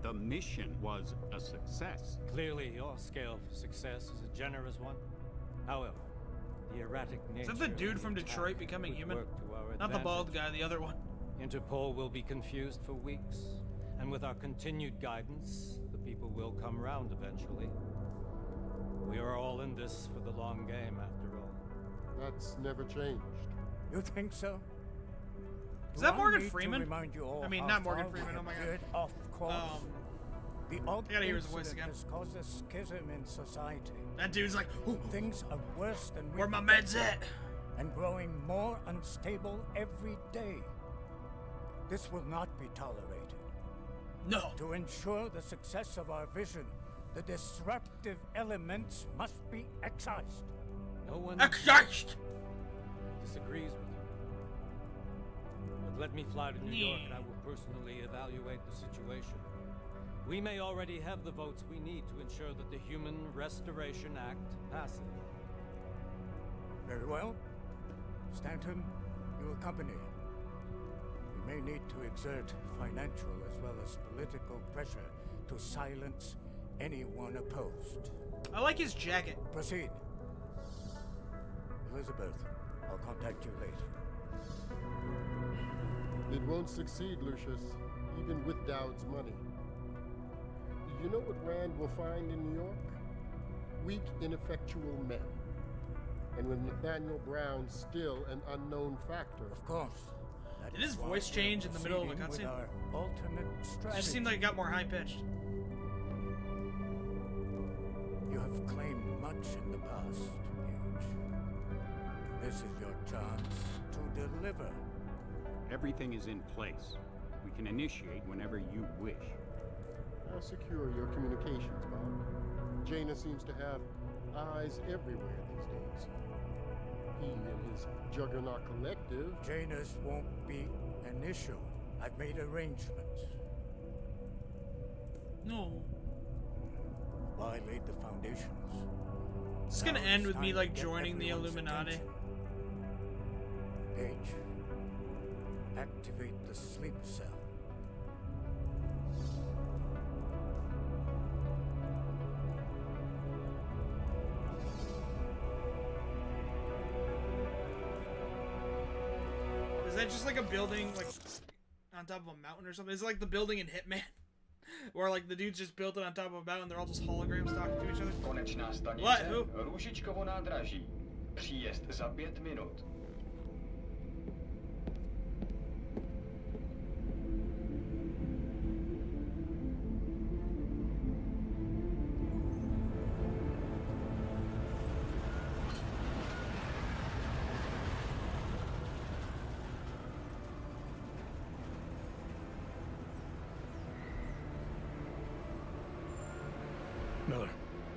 The mission was a success. Clearly, your scale for success is a generous one. However, the erratic nature Is that the dude of from the Detroit attack becoming would human? work to our Not the bald advantage. guy, the other one. Interpol will be confused for weeks, and with our continued guidance, the people will come round eventually. We are all in this for the long game, after all. That's never changed. You think so? Is Do that I Morgan need to Freeman? remind you all I mean, how not Morgan far we Freeman, oh my have god. veered off course? The odd I gotta hear his voice incident again. has caused a schism in society. That dude's like, ooh, Things are worse than we where my predicted, meds at? and growing more unstable every day. This will not be tolerated. No. To ensure the success of our vision, the disruptive elements must be excised. No one Excised! disagrees with you. But let me fly to New York and I will personally evaluate the situation. We may already have the votes we need to ensure that the Human Restoration Act passes. Very well. Stanton, you accompany. We may need to exert financial as well as political pressure to silence anyone opposed. I like his jacket. Proceed. Elizabeth, I'll contact you later. It won't succeed, Lucius, even with Dowd's money. You know what Rand will find in New York? Weak, ineffectual men. And with Nathaniel Brown still an unknown factor. Of course. Did his voice change in the middle of a cutscene? It just seemed like it got more high-pitched. You have claimed much in the past, Huge. This is your chance to deliver. Everything is in place. We can initiate whenever you wish. How secure your communications, Bob? Jaina seems to have eyes everywhere these days. He and his Juggernaut Collective... Jaina's won't be an issue. I've made arrangements. No. I laid the foundations. It's gonna end with me, like, joining the Illuminati. Page, activate the sleep cell. Is that just like a building, like, on top of a mountain or something? Is it like the building in Hitman? Where, like, the dudes just built it on top of a mountain, they're all just holograms talking to each other? Konečná stanice. What? Who? Růžičkovo nádraží. Příjezd za 5 minut. Miller,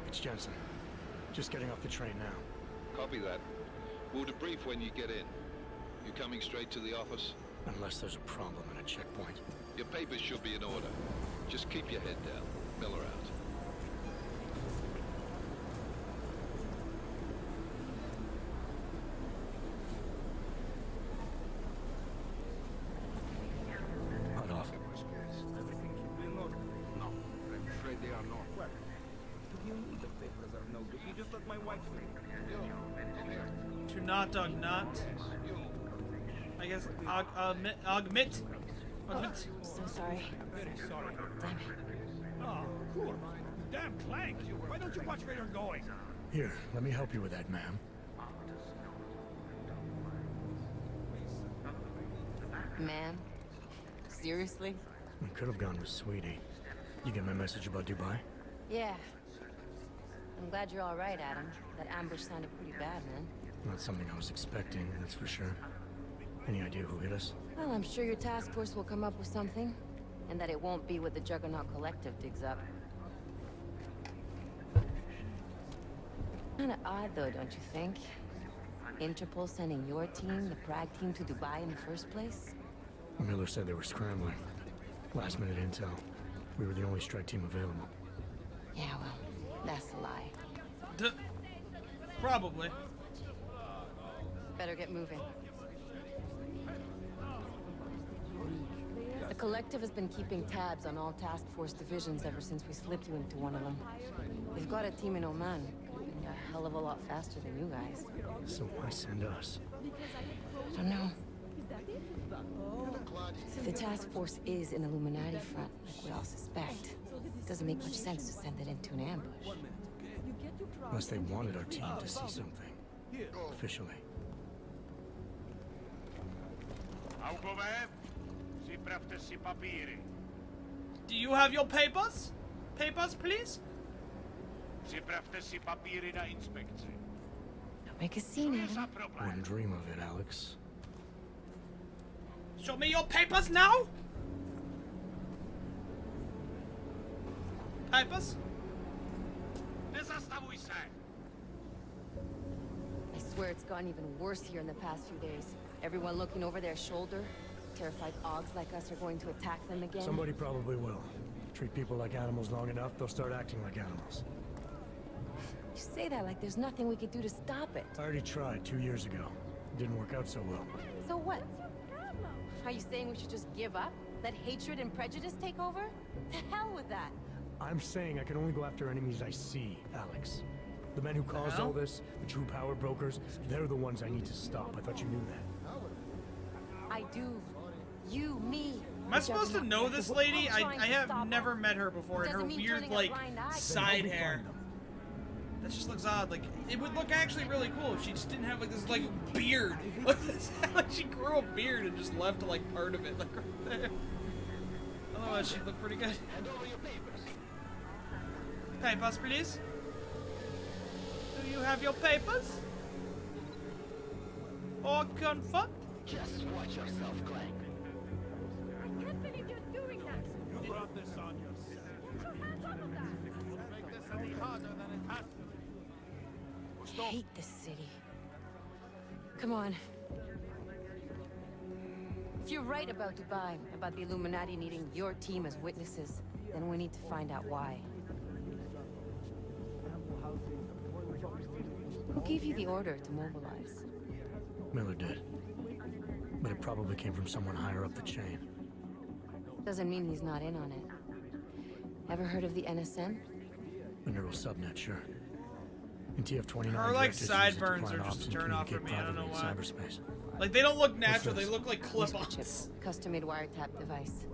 it's Jensen. Just getting off the train now. Copy that. We'll debrief when you get in. You coming straight to the office? Unless there's a problem at a checkpoint. Your papers should be in order. Just keep your head down. Miller out. Hot off. Everything should be in order. No, I'm afraid they are not. Well, you need the papers are no good. You just let my wife know. To not dog not. I guess augment. So sorry. Very sorry. Damn it. Oh, cool. Damn Clank. Why don't you watch where you're going? Here, let me help you with that, ma'am. Man? Seriously? We could have gone with Sweetie. You get my message about Dubai? Yeah. I'm glad you're all right, Adam. That ambush sounded pretty bad, man. Not something I was expecting, that's for sure. Any idea who hit us? Well, I'm sure your task force will come up with something. And that it won't be what the Juggernaut Collective digs up. Kinda odd, though, don't you think? Interpol sending your team, the Prague team, to Dubai in the first place? Miller said they were scrambling. Last minute intel. We were the only strike team available. Yeah, well, that's a lie. Probably. Better get moving. The Collective has been keeping tabs on all task force divisions ever since we slipped you into one of them. They've got a team in Oman. Could have been a hell of a lot faster than you guys. So why send us? I don't know. If the task force is an Illuminati front, like we all suspect, it doesn't make much sense to send it into an ambush. Unless they wanted our team to see something. Officially. Do you have your papers? Papers, please? Don't make a scene, Adam. Wouldn't dream of it, Alex. Show me your papers now! Papers? I swear it's gotten even worse here in the past few days. Everyone looking over their shoulder. Terrified Augs like us are going to attack them again. Somebody probably will. Treat people like animals long enough, they'll start acting like animals. You say that like there's nothing we could do to stop it. I already tried 2 years ago. It didn't work out so well. So what? Are you saying we should just give up? Let hatred and prejudice take over? To hell with that! I'm saying I can only go after enemies I see, Alex. The men who caused all this, the true power brokers, they're the ones I need to stop. I thought you knew that. I do. You, me. Am I supposed to know this lady? I have never met her before, and her weird, like, side hair. That just looks odd. Like, it would look actually really cool if she just didn't have, like, this, like, beard. Like, she grew a beard and just left, like, part of it, like, right there. Otherwise, she'd look pretty good. Papers, please. Do you have your papers? Or confirmed? Just watch yourself, Clank. I can't believe you're doing that. You brought this on yourself. Put your hands up on that. Make this any harder than it has to be. I hate this city. Come on. If you're right about Dubai, about the Illuminati needing your team as witnesses, then we need to find out why. Who gave you the order to mobilize? Miller did. But it probably came from someone higher up the chain. Doesn't mean he's not in on it. Ever heard of the NSN? The neural subnet, sure. In TF-29, Her, like, directors use it to sideburns plan are just ops a and turn off for me. communicate I don't know why. privately in cyberspace. Like, they don't look natural. What's They this? look like Whisper chip, clip-ons. custom-made wiretap device.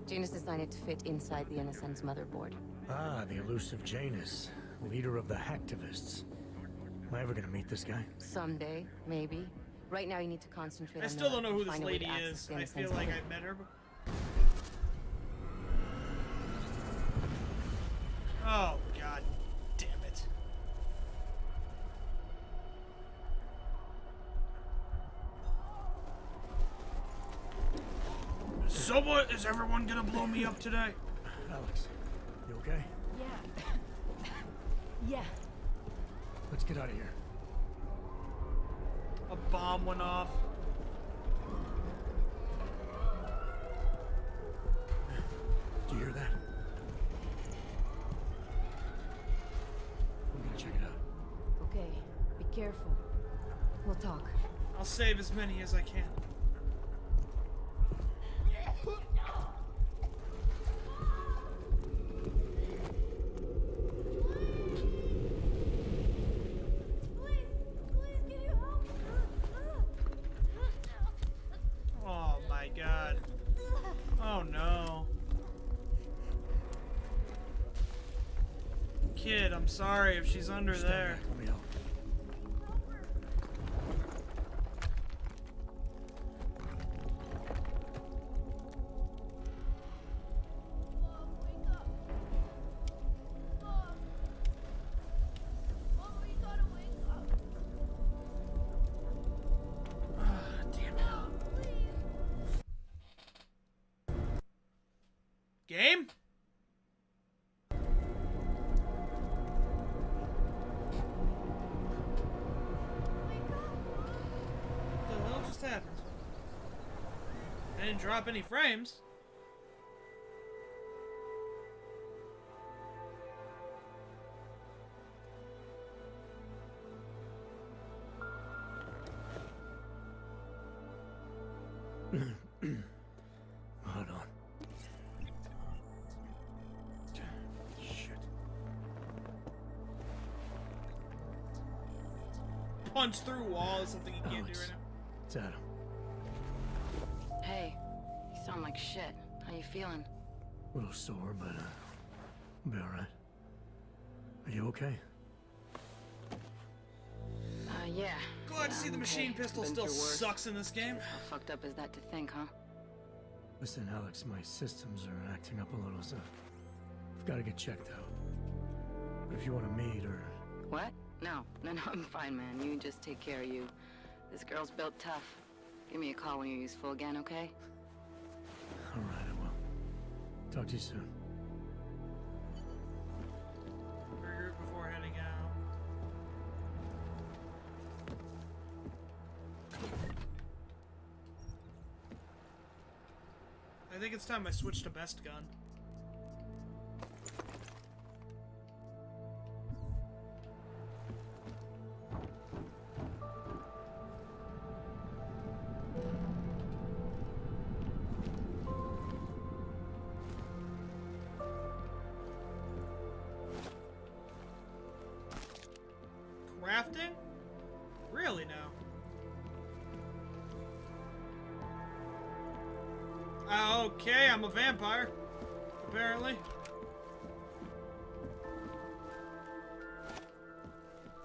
Janus designed it to fit inside the NSN's motherboard. Ah, the elusive Janus, leader of the hacktivists. Am I ever gonna meet this guy? Someday, maybe. Right now, you need to concentrate I on still don't know who this find a way to lady access is. the I NSN's feel like motherboard. I've met her. Oh, god damn it. So what? Is everyone gonna blow me up today? Alex, you okay? Yeah. Yeah. Let's get out of here. A bomb went off. Do you hear that? I'm gonna check it out. Okay, be careful. We'll talk. I'll save as many as I can. Oh my god. Oh no. Kid, I'm sorry if she's under Stand there. back, let me help. Game? What the hell just happened? I didn't drop any frames. Hold on. Shit. Punch through wall is something you can't do Alex, right now. it's Adam. Hey, you sound like shit. How you feeling? A little sore, but I'll be alright. Are you okay? Yeah. Glad to see the machine pistol Been still through worse. sucks in this game. How fucked up is that to think, huh? Listen, Alex, my systems are acting up a little, so I've got to get checked out. But if you want to meet or... What? No, I'm fine, man. You just take care of you. This girl's built tough. Give me a call when you're useful again, okay? Alright, I will. Talk to you soon. Regroup before heading out. I think it's time I switch to best gun. Crafting? Really now? Okay, I'm a vampire. Apparently.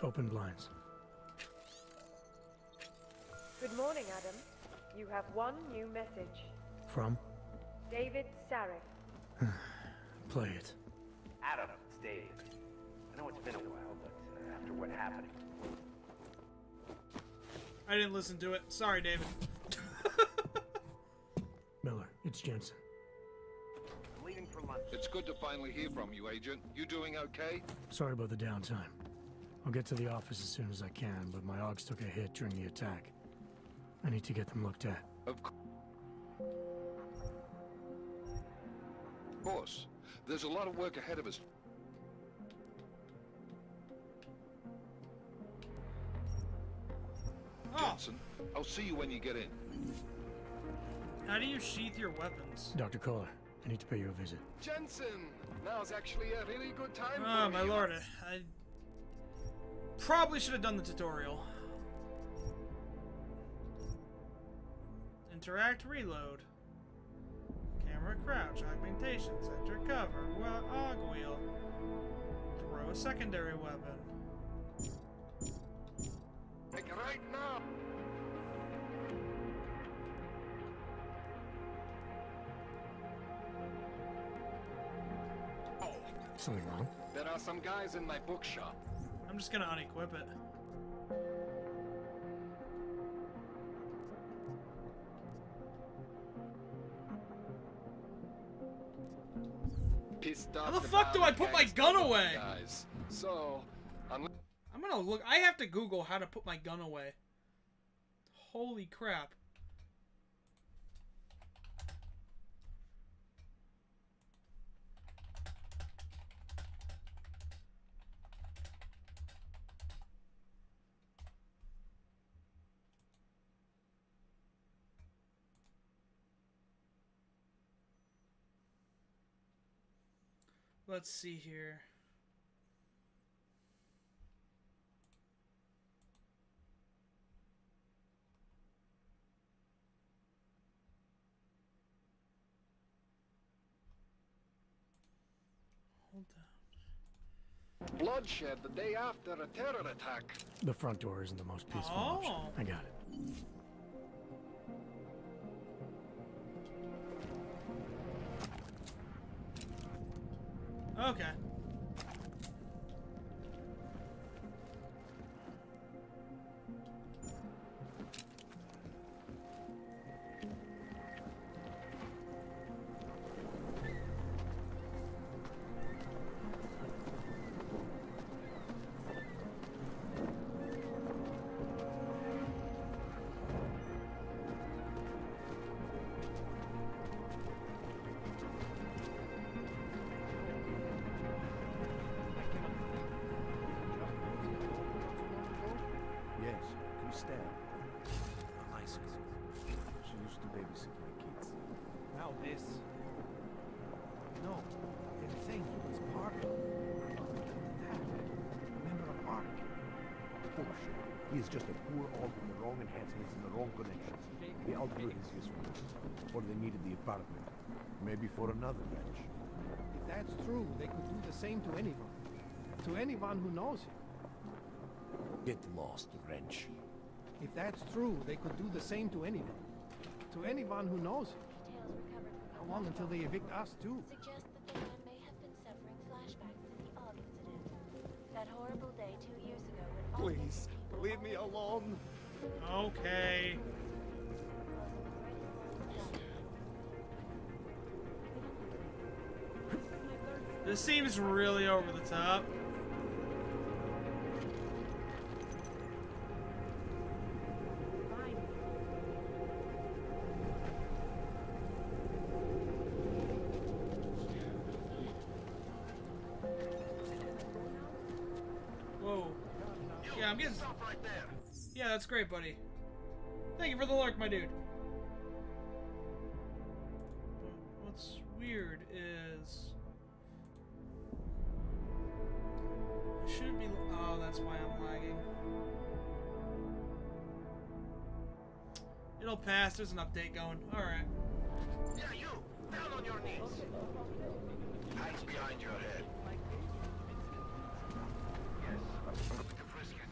Open blinds. Good morning, Adam. You have one new message. From? David Sarek. Play it. Adam, it's Dave. I know it's been a while, but after what happened... I didn't listen to it. Sorry, David. Miller, it's Jensen. I'm leaving for lunch. It's good to finally hear from you, Agent. You doing okay? Sorry about the downtime. I'll get to the office as soon as I can, but my Augs took a hit during the attack. I need to get them looked at. Of course. There's a lot of work ahead of us. Jensen, I'll see you when you get in. How do you sheath your weapons? Dr. Kohler, I need to pay you a visit. Jensen, now's actually a really good time Oh, for my me. lord. I probably should have done the tutorial. Interact, reload. Camera, crouch, augmentations, enter cover, AUG wheel. Throw a secondary weapon. Like right now. Something wrong? There are some guys in my bookshop. I'm just gonna unequip it. Pissed How off the fuck do I about put my gangs gun of away? Guys. So, I'm gonna look. I have to Google how to put my gun away. Holy crap. Let's see here. Hold on. bloodshed the day after a terror attack. The front door isn't the most peaceful option. I got it. Okay. Yes, Christelle. A nice girl. She used to babysit my kids. Now this. No, they were saying he was part of that. A member of ARC. Bullshit. He is just a poor alt with the wrong enhancements and the wrong connections. They outgrew his usefulness. Or they needed the apartment. Maybe for another wrench. If that's true, they could do the same to anyone. To anyone who knows him. Get lost, wrench. If that's true, they could do the same to anyone. To anyone who knows him. How long until they evict us, too? Suggest that the man may have been suffering flashbacks to the AUG incident. That horrible day 2 years ago when Please, leave me alone. Okay. This seems really over the top. Whoa. Yeah, I'm getting... Yeah, that's great, buddy. Thank you for the lurk, my dude. But what's weird is... I shouldn't be... Oh, that's why I'm lagging. It'll pass. There's an update going. Alright. Yeah, you! Down on your knees! Hands behind your head. Yes, I'm going to frisk you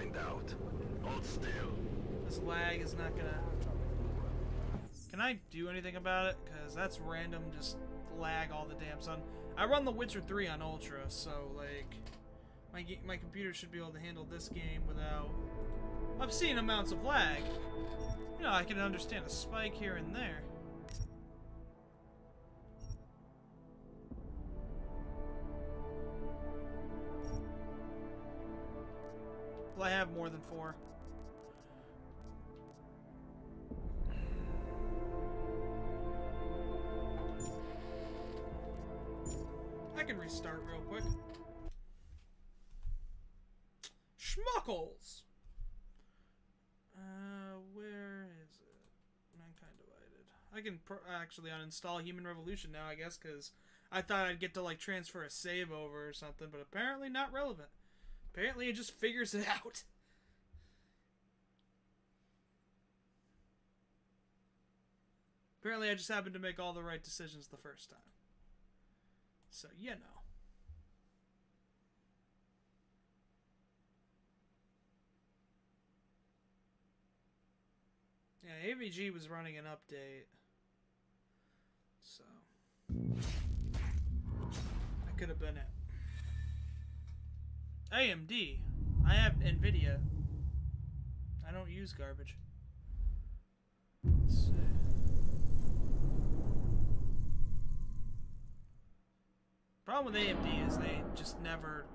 find out. Hold still. This lag is not gonna... Can I do anything about it? Because that's random, just lag all the damn time. I run The Witcher 3 on Ultra, so, like... My computer should be able to handle this game without obscene amounts of lag. You know, I can understand a spike here and there. Well, I have more than 4. I can restart real quick. Schmuckles! Where is it? Mankind Divided. I can actually uninstall Human Revolution now, I guess, because I thought I'd get to, like, transfer a save over or something, but apparently not relevant. Apparently it just figures it out. Apparently I just happened to make all the right decisions the first time. So, you know. Yeah, AVG was running an update. So. That could have been it. AMD. I have NVIDIA. I don't use garbage. Let's see. Problem with AMD is they just never...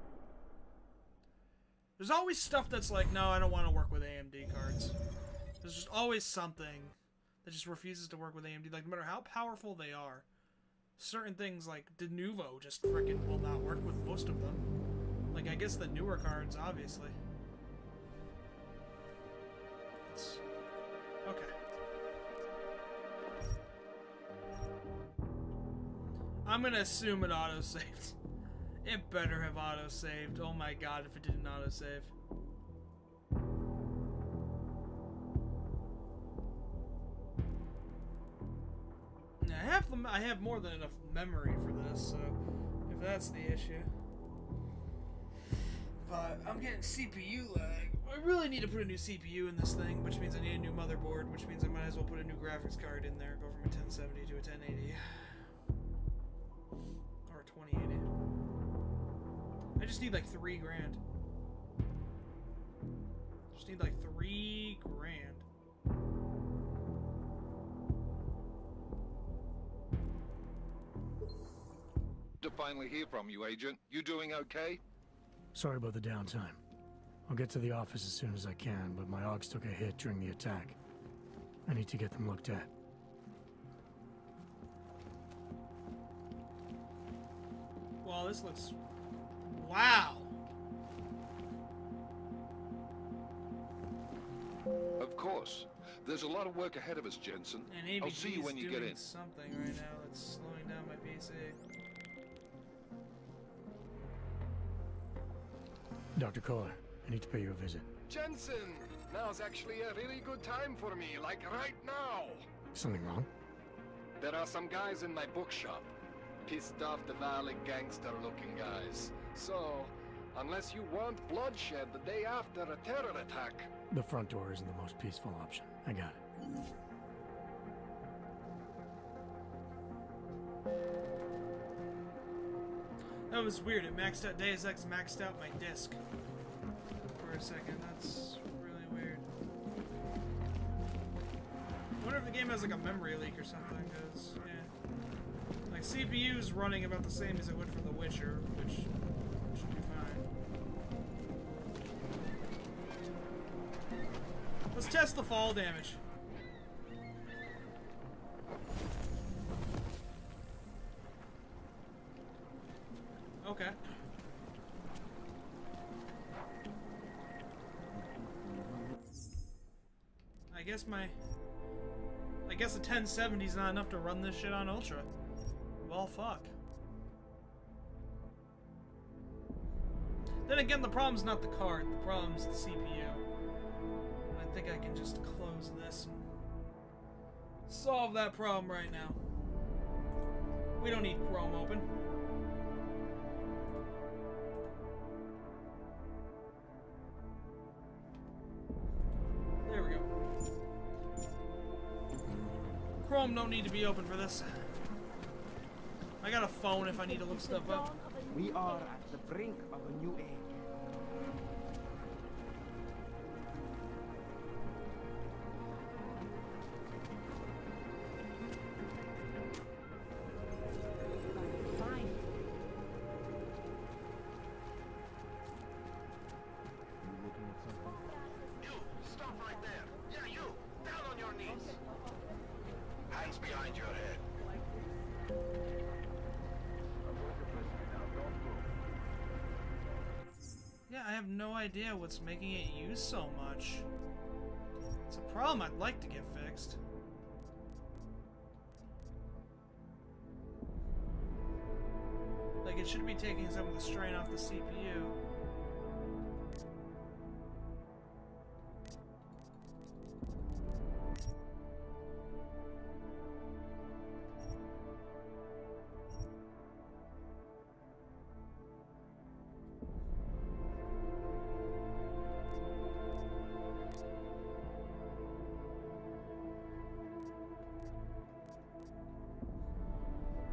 There's always stuff that's like, no, I don't want to work with AMD cards. There's just always something that just refuses to work with AMD. Like, no matter how powerful they are, certain things like De Novo just frickin' will not work with most of them. Like, I guess the newer cards, obviously. Okay. I'm gonna assume it auto-saved. It better have auto-saved. Oh my god, if it didn't auto-save. I have more than enough memory for this, so if that's the issue. But I'm getting CPU lag. I really need to put a new CPU in this thing, which means I need a new motherboard, which means I might as well put a new graphics card in there, go from a 1070 to a 1080. Or a 2080. I just need like $3 grand. Just need like $3 grand. To finally hear from you, Agent. You doing okay? Sorry about the downtime. I'll get to the office as soon as I can, but my AUGs took a hit during the attack. I need to get them looked at. Wow, this looks... Wow! Of course. There's a lot of work ahead of us, Jensen. And I'll see you when you get in. Something right now that's slowing down my PC. Dr. Kohler, I need to pay you a visit. Jensen! Now's actually a really good time for me, like right now! Something wrong? There are some guys in my bookshop. Pissed off the Valley gangster-looking guys. So, unless you want bloodshed the day after a terror attack... The front door isn't the most peaceful option. I got it. That was weird. It maxed out Deus Ex, maxed out my disc for a second. That's really weird. I wonder if the game has like a memory leak or something, because, yeah. Like, CPU's running about the same as it would for The Witcher, which should be fine. Let's test the fall damage. Okay. I guess a 1070 is not enough to run this shit on Ultra. Well, fuck. Then again, the problem's not the card, the problem's the CPU. And I think I can just close this and solve that problem right now. We don't need Chrome open. Chrome don't need to be open for this. I got a phone if I need to look stuff up. We are at the brink of a new age. Fine. You looking at something? You! Stop right there! Yeah, you! Down on your knees! Hands behind your head. Yeah, I have no idea what's making it use so much. It's a problem I'd like to get fixed. Like, it should be taking some of the strain off the CPU.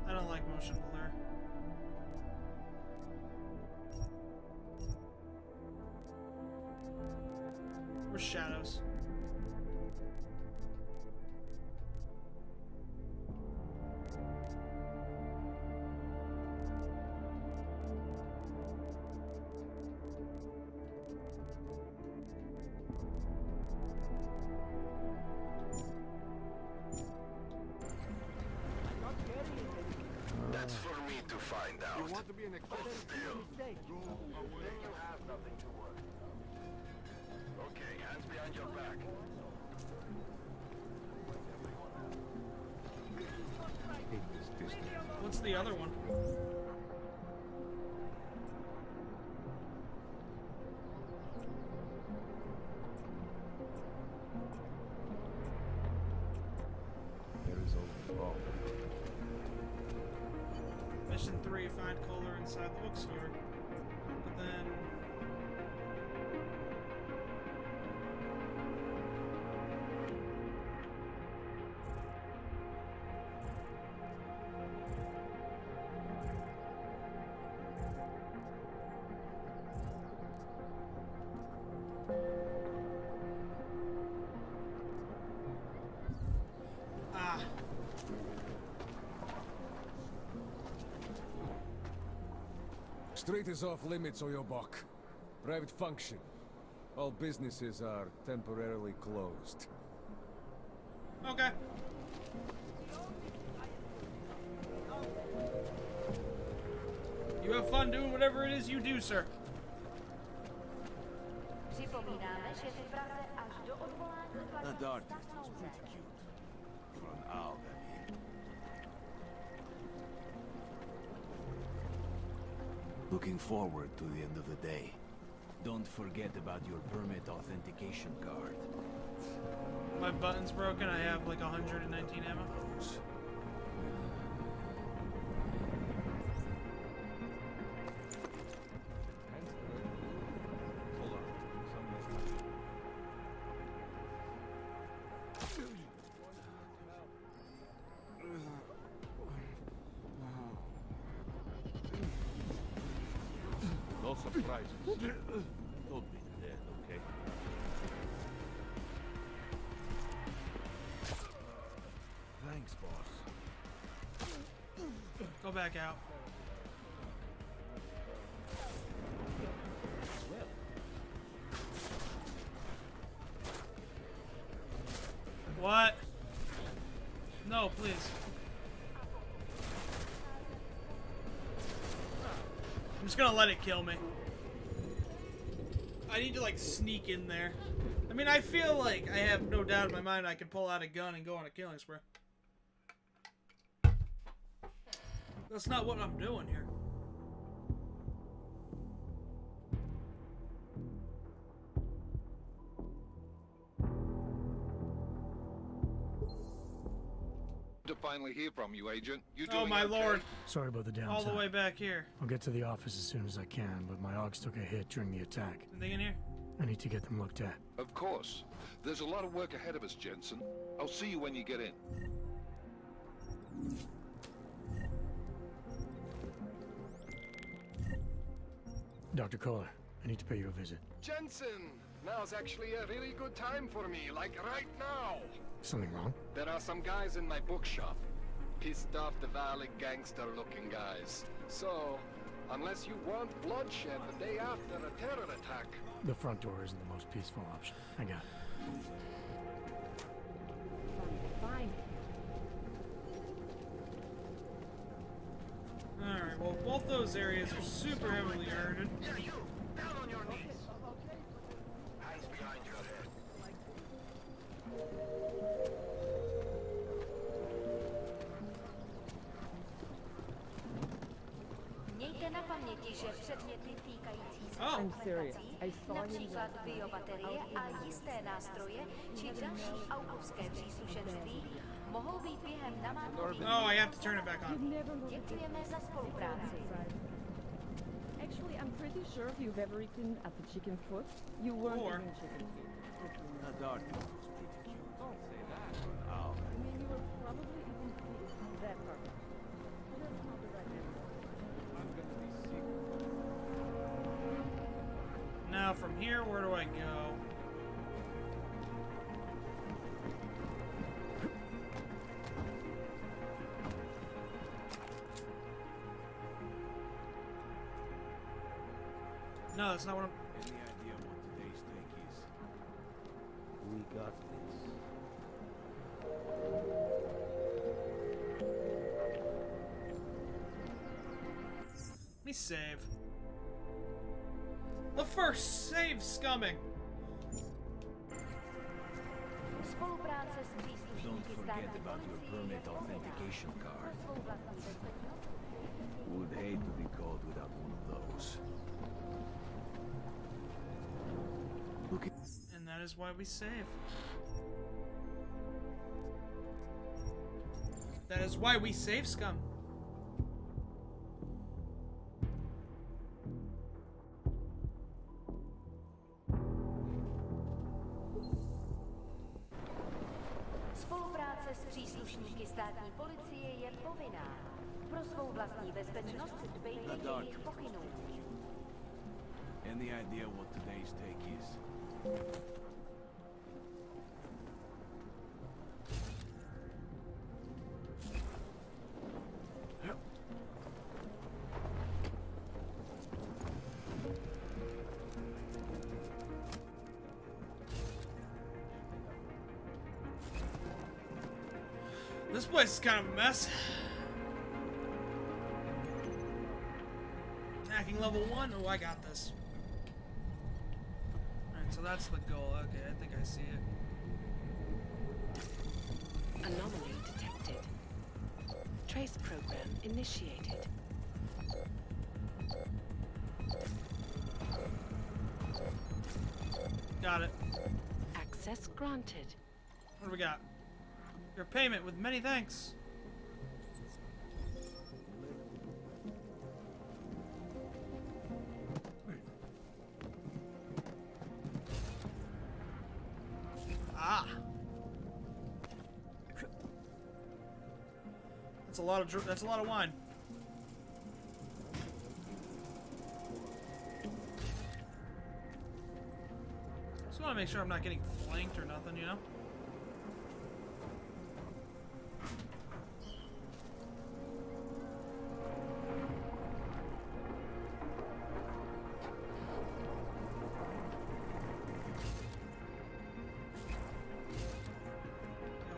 I don't like motion blur. Or shadows. That's for me to find out. You want to be an exception? Still. Then you have nothing to worry about. Okay, hands behind your back. Take this distance. What's the other one? There is only wrong. Mission 3, find Kohler inside the bookstore. But then... Ah. Street is off limits, Oyobok. Private function. All businesses are temporarily closed. Okay. You have fun doing whatever it is you do, sir. That artist was pretty cute. For an owl, I mean. Looking forward to the end of the day. Don't forget about your permit authentication card. My button's broken. I have like 119 ammo. No surprises. Don't be dead, okay? Thanks, boss. Go back out. What? No, please. I'm just gonna let it kill me. I need to like sneak in there. I mean, I feel like I have no doubt in my mind I can pull out a gun and go on a killing spree. That's not what I'm doing here. To finally hear from you, Agent. You Oh doing my okay? lord. Sorry about the downtime. All the way back here. I'll get to the office as soon as I can, but my AUGs took a hit during the attack. Anything in here? I need to get them looked at. Of course. There's a lot of work ahead of us, Jensen. I'll see you when you get in. Dr. Kohler, I need to pay you a visit. Jensen! Now's actually a really good time for me, like right now. Something wrong? There are some guys in my bookshop. Pissed off the Valley gangster-looking guys. So, unless you want bloodshed the day after a terror attack... The front door isn't the most peaceful option. I got it. Fine. Alright, well, both those areas are super heavily guarded. Yeah, you! Down on your knees! Hands behind your head. Mějte na paměti, že předměty týkající se I'm serious. komunikací, například biobaterie a jisté nástroje či další autovské příslušenství, mohou být během namátkových... Oh, I have to turn it back on. Děkujeme za spolupráci. Actually, I'm pretty sure if you've ever eaten at the chicken foot, you weren't eating chicken feet. The darkness was pretty cute. Don't say that. Oh. I mean, you were probably eating feet. That part. But that's not the right answer. I'm gonna be sick. Now from here, where do I go? No, that's not what I'm... Any idea what today's take is? We got this. Let me save. The first save's coming. Spolupráce s příslušníky Don't forget about your permit authentication card. Would hate to be caught without one of those. Look at... And that is why we save. That is why we save, scum. Spolupráce s příslušníky státní policie je povinná. Pro svou vlastní bezpečnost dbejte jejich pokynů. Any idea what today's take is? This place is kind of a mess. Hacking level 1? Oh, I got this. Alright, so that's the goal. Okay, I think I see it. Anomaly detected. Trace program initiated. Got it. Access granted. What do we got? Your payment with many thanks. Ah. That's a lot of wine. Just want to make sure I'm not getting flanked or nothing, you know?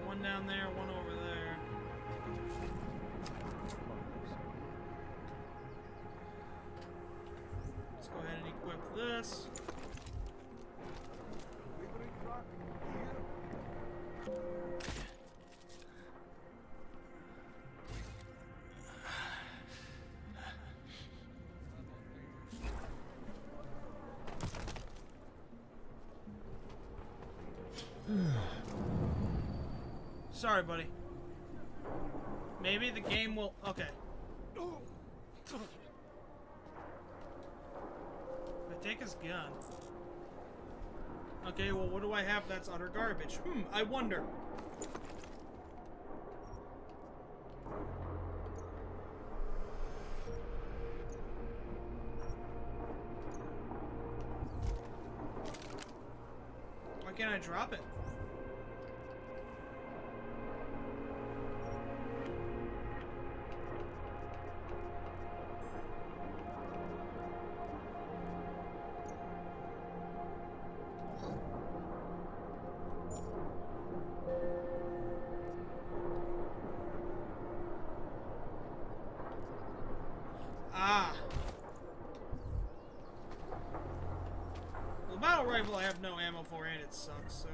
One down there, one over there. Let's go ahead and equip this. Sorry, buddy. Maybe the game will... Okay. If I take his gun... Okay, well, what do I have that's utter garbage? I wonder. can't I drop it? Ah. The battle rifle I have no ammo for and it sucks, so.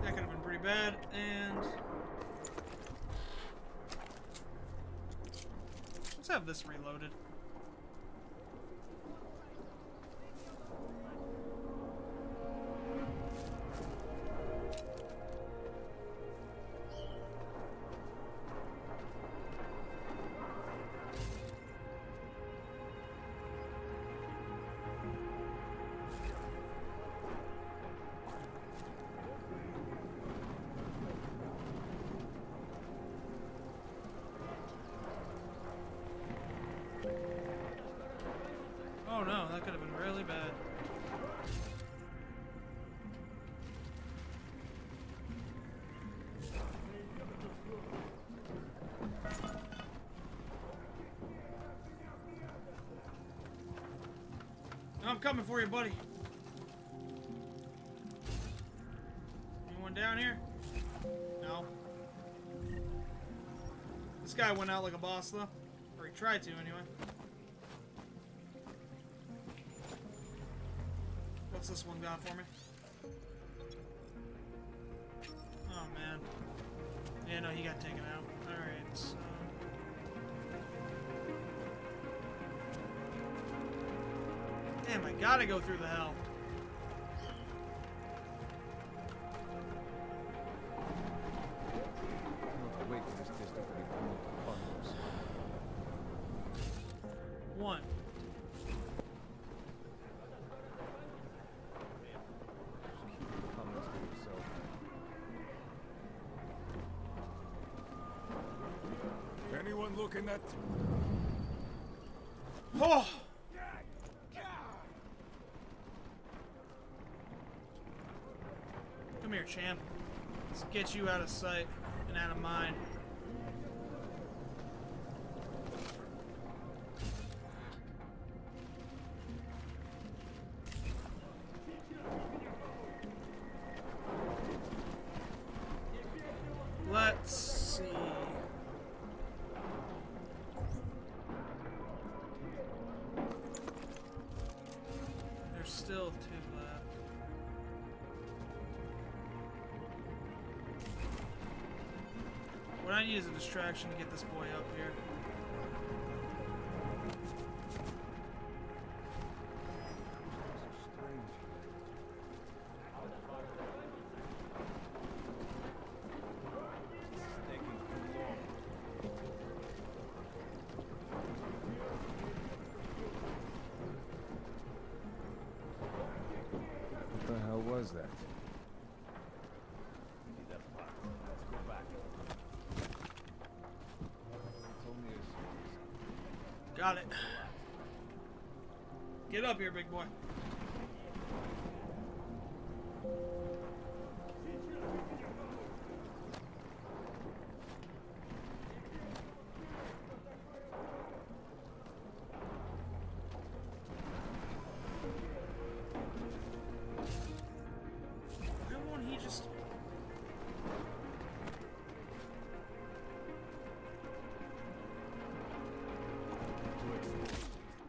That could have been pretty bad, and let's have this reloaded. Oh no, that could have been really bad. I'm coming for you, buddy. Anyone down here? No. This guy went out like a boss, though. Or he tried to, anyway. What's this one got for me? Oh, man. Yeah, no, he got taken out. Alright, so... Damn, I gotta go through the hell. One. Anyone looking at... Oh! Come here, champ. Let's get you out of sight and out of mind. Let's see. There's still two left. What I need is a distraction to get this boy up here. What the hell was that? Got it. Get up here, big boy. Why won't he just...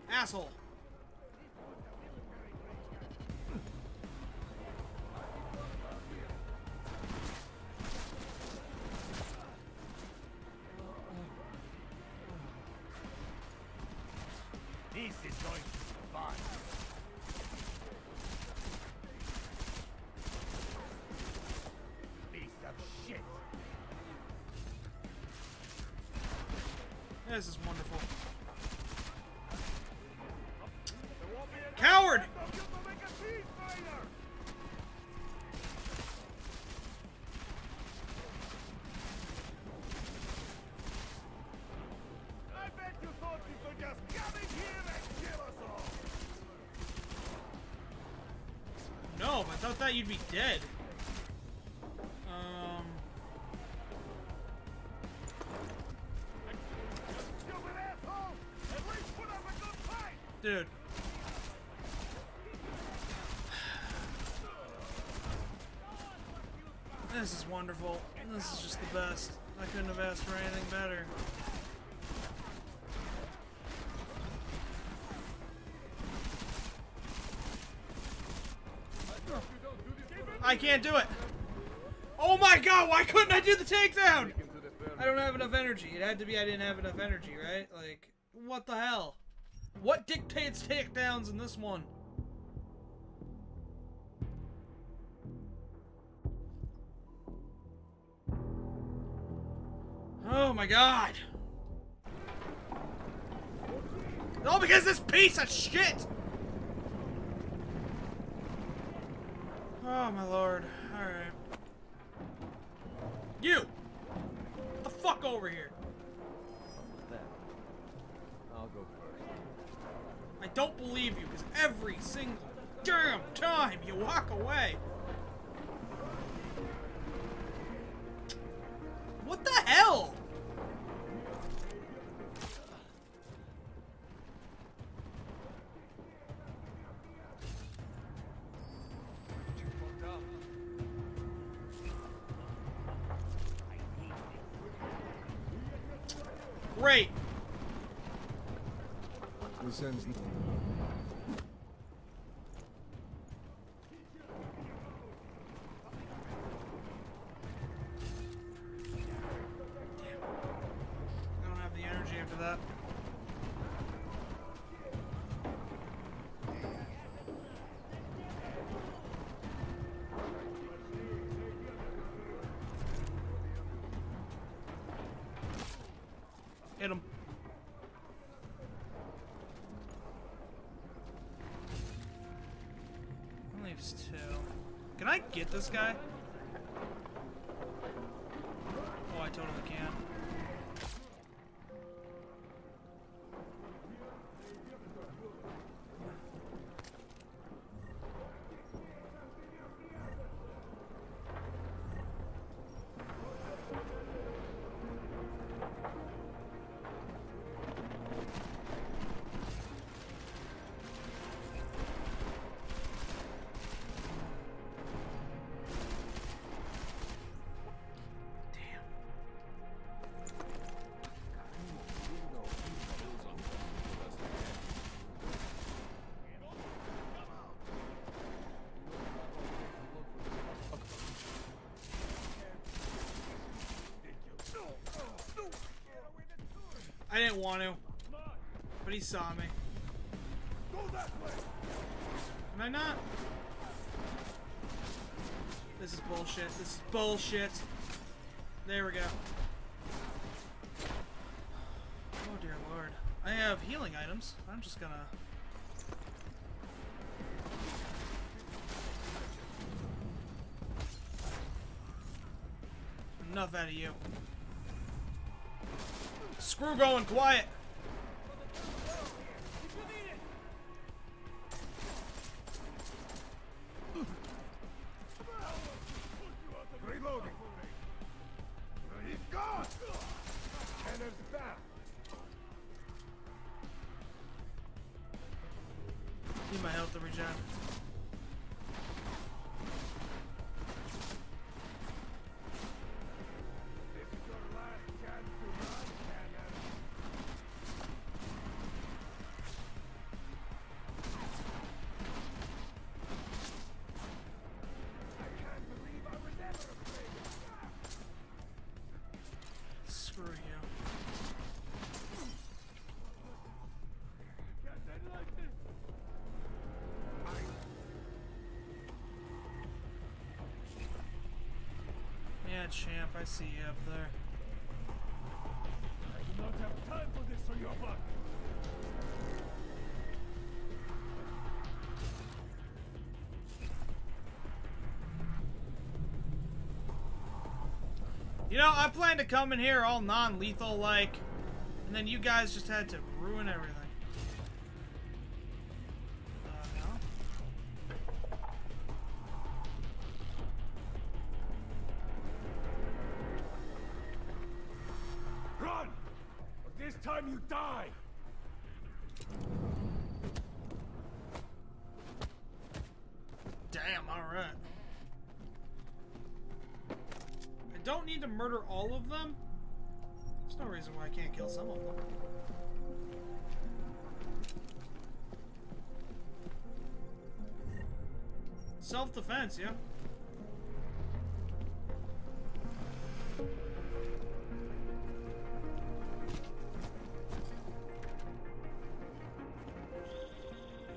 Asshole. This is going to be fun. Piece of shit. This is wonderful. Coward! I bet you thought you could just come in here and kill us all. No, I thought that you'd be dead. Stupid asshole! At least put up a good fight! Dude. This is wonderful. This is just the best. I couldn't have asked for anything better. I can't do it. Oh my god, why couldn't I do the takedown? I don't have enough energy. It had to be I didn't have enough energy, right? Like, what the hell? What dictates takedowns in this one? Oh my god. All because this piece of shit! Oh my lord. Alright. You! Get the fuck over here. I'll go first. I don't believe you, because every single damn time you walk away. What the hell? Great. This ends. I don't have the energy after that. Hit him. That leaves two. Can I get this guy? Oh, I totally can. I didn't want to, but he saw me. Can I not? This is bullshit. This is bullshit. There we go. Oh dear lord. I have healing items. I'm just gonna... Enough out of you. Screw going quiet. Reloading. He's gone. Kenner's back. Need my health to regen. Screw you. Yeah, champ, I see you up there. I do not have time for this on your butt. You know, I planned to come in here all non-lethal like, and then you guys just had to ruin everything. Run! Or this time you die! Damn, alright. I don't need to murder all of them. There's no reason why I can't kill some of them. Self-defense, yeah.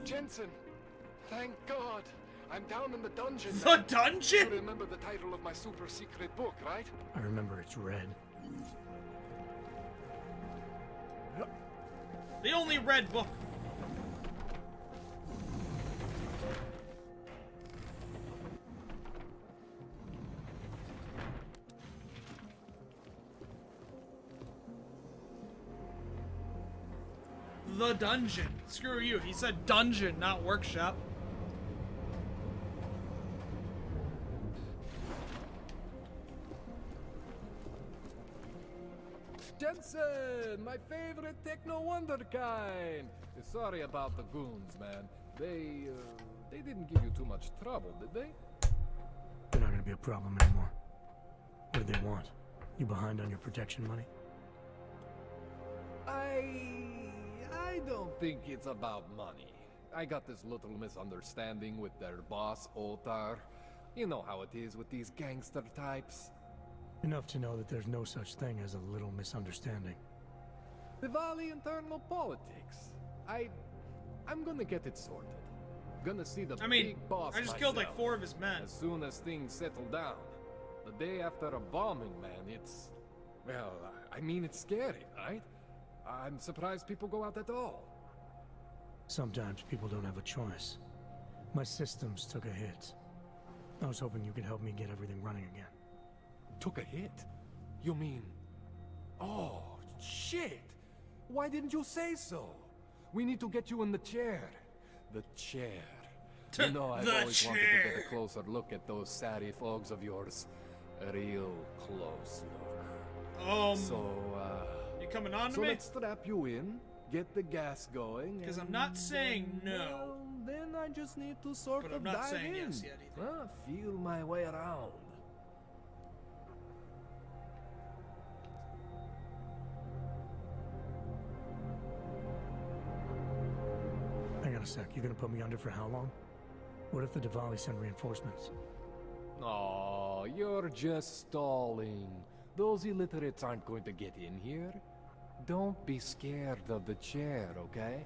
Jensen! Thank God! I'm down in the dungeon. The dungeon? You remember the title of my super secret book, right? I remember it's red. The only red book. The dungeon. Screw you. He said dungeon, not workshop. Jensen, my favorite techno wonderkind. Sorry about the goons, man. They didn't give you too much trouble, did they? They're not gonna be a problem anymore. What do they want? You behind on your protection money? I don't think it's about money. I got this little misunderstanding with their boss, Otar. You know how it is with these gangster types. Enough to know that there's no such thing as a little misunderstanding. The Valley internal politics. I'm gonna get it sorted. Gonna see the big boss I just killed like 4 of his men. As soon as things settle down. The day after a bombing, man, it's... Well, I mean, it's scary, right? I'm surprised people go out at all. Sometimes people don't have a choice. My systems took a hit. I was hoping you could help me get everything running again. Took a hit? You mean... Oh, shit! Why didn't you say so? We need to get you in the chair. The chair. You know, I've always wanted to get a closer look at those satty fogs of yours. A real close look. You coming on to so me? Let's strap you in, get the gas going. Because I'm not saying no. Well, then I just need to sort but of I'm not dive saying in. yes yet either. Feel my way around. Hang on a sec. You gonna put me under for how long? What if the Diwali send reinforcements? Oh, you're just stalling. Those illiterates aren't going to get in here. Don't be scared of the chair, okay?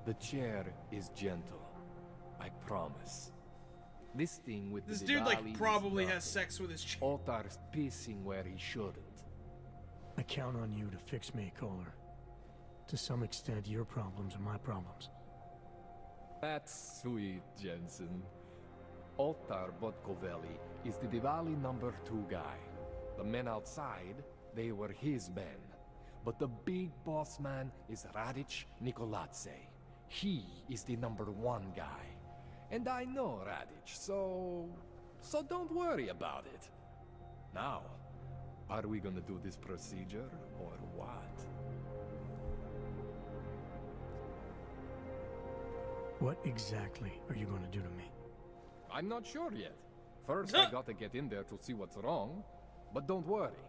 The chair is gentle. I promise. This thing with this the dude like Diwali probably is has sex with his chair. Otar's pissing where he shouldn't. I count on you to fix me, Kohler. To some extent, your problems are my problems. That's sweet, Jensen. Otar Botkovelli is the Diwali #2 guy. The men outside, they were his men. But the big boss man is Radic Nikoladze. He is the #1 guy. And I know Radic, so don't worry about it. Now, are we gonna do this procedure or what? What exactly are you gonna do to me? I'm not sure yet. First, I gotta get in there to see what's wrong. But don't worry.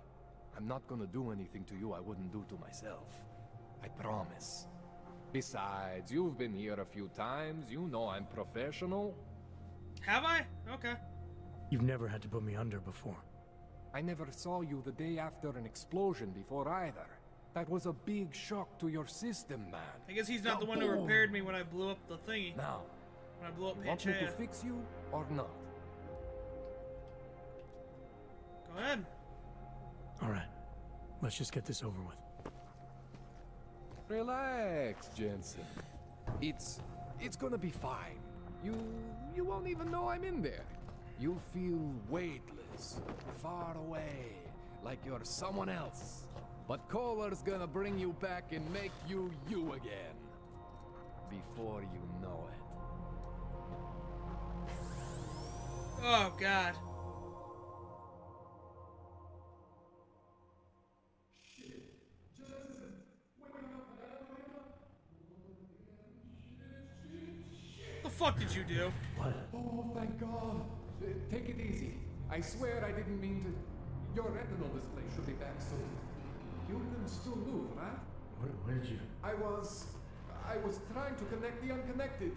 I'm not gonna do anything to you I wouldn't do to myself. I promise. Besides, you've been here a few times. You know I'm professional. Have I? Okay. You've never had to put me under before. I never saw you the day after an explosion before either. That was a big shock to your system, man. I guess he's not the one who repaired me when I blew up the thingy. Now, when I blew up you want me to Panchea. fix you or not? Go ahead. All right. Let's just get this over with. Relax, Jensen. It's gonna be fine. You won't even know I'm in there. You'll feel weightless, far away, like you're someone else. But Kohler's gonna bring you back and make you you again. Before you know it. Oh, God. What the fuck did you do? What? Oh, thank God. Take it easy. I swear I didn't mean to. Your retinal display should be back soon. You can still move, right? Where did you? I was trying to connect the unconnected,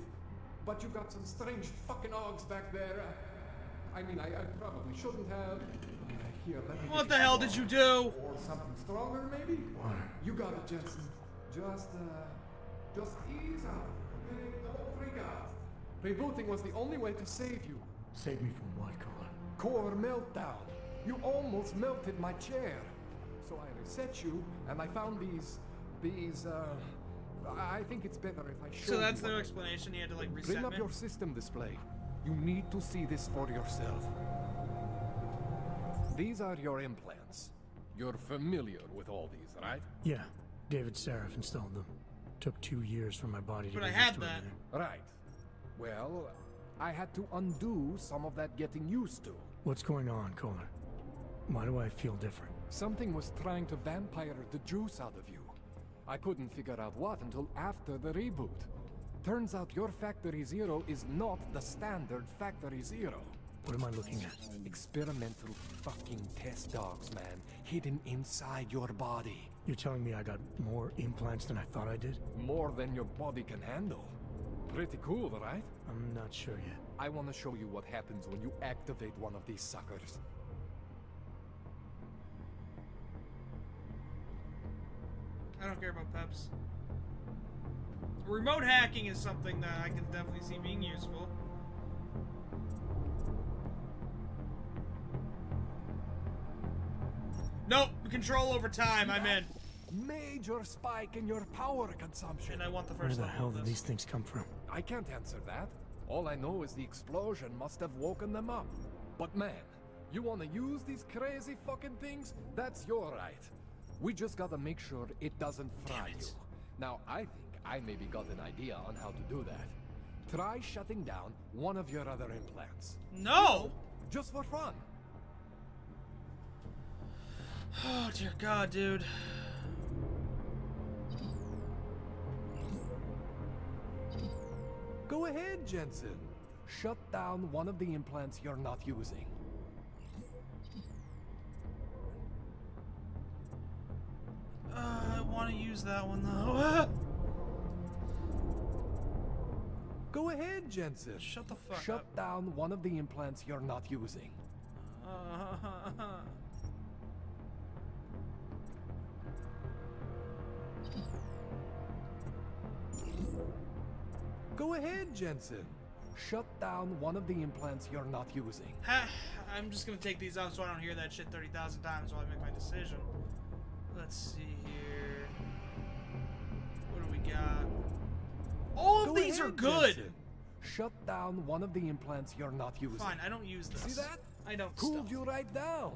but you got some strange fucking ogs back there. I mean, I probably shouldn't have. Here, let me. What the hell did you do? Or something stronger, maybe? What? You got it, Jensen. Just ease out. Okay? Don't freak out. Rebooting was the only way to save you. Save me from what, Kohler? Core meltdown. You almost melted my chair. So I reset you, and I found these. I think it's better if I show you. So that's their explanation. He had to like reset Bring up me. your system display. You need to see this for yourself. These are your implants. You're familiar with all these, right? Yeah, David Sarif installed them. Took 2 years for my body to But get I had used to that. everything. Right. Well, I had to undo some of that getting used to. What's going on, Kohler? Why do I feel different? Something was trying to vampire the juice out of you. I couldn't figure out what until after the reboot. Turns out your Factory Zero is not the standard Factory Zero. What am I looking at? Experimental fucking test dogs, man. Hidden inside your body. You're telling me I got more implants than I thought I did? More than your body can handle. Pretty cool, right? I'm not sure yet. I want to show you what happens when you activate one of these suckers. I don't care about peps. Remote hacking is something that I can definitely see being useful. Nope, control over time, I'm in. Major spike in your power consumption. And I want the Where first the level hell of did this. these things come from? I can't answer that. All I know is the explosion must have woken them up. But man, you want to use these crazy fucking things? That's your right. We just gotta make sure it doesn't fry you. Now, I think I maybe got an idea on how to do that. Try shutting down one of your other implants. No! Just for fun. Oh, dear God, dude. Go ahead, Jensen. Shut down one of the implants you're not using. I want to use that one, though. Go ahead, Jensen. Shut the fuck Shut up. down one of the implants you're not using. Go ahead, Jensen. Shut down one of the implants you're not using. I'm just gonna take these out so I don't hear that shit 30,000 times while I make my decision. Let's see here. What do we got? All of Go these ahead, are good! Jensen. Shut down one of the implants you're not using. Fine, I don't use this. See that? I don't Cooled stuff. you right down.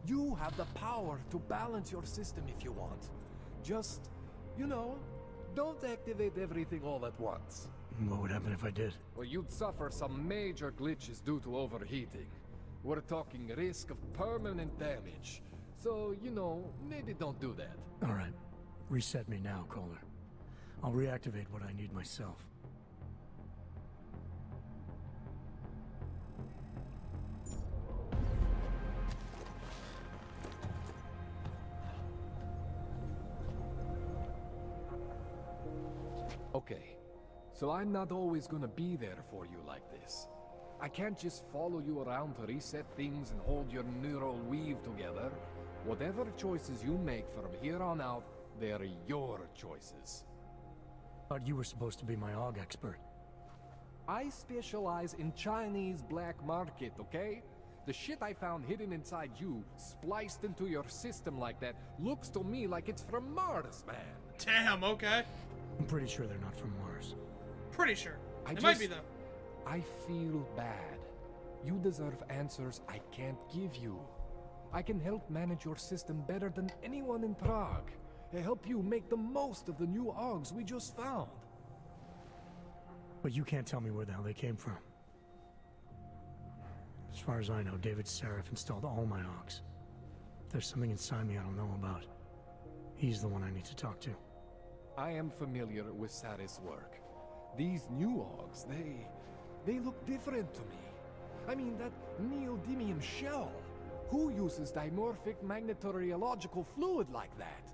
You have the power to balance your system if you want. Just, you know, don't activate everything all at once. What would happen if I did? Well, you'd suffer some major glitches due to overheating. We're talking risk of permanent damage. So, you know, maybe don't do that. All right. Reset me now, Kohler. I'll reactivate what I need myself. Okay, so I'm not always gonna be there for you like this. I can't just follow you around to reset things and hold your neural weave together. Whatever choices you make from here on out, they're your choices. Thought you were supposed to be my AUG expert. I specialize in Chinese black market, okay? The shit I found hidden inside you, spliced into your system like that, looks to me like it's from Mars, man. Damn, okay. I'm pretty sure they're not from Mars. Pretty sure. I It might be, though. I feel bad. You deserve answers I can't give you. I can help manage your system better than anyone in Prague. Help you make the most of the new Augs we just found. But you can't tell me where the hell they came from. As far as I know, David Seraph installed all my Augs. If there's something inside me I don't know about, he's the one I need to talk to. I am familiar with Sarah's work. These new Augs, they look different to me. I mean, that neodymium shell. Who uses dimorphic magnetorheological fluid like that?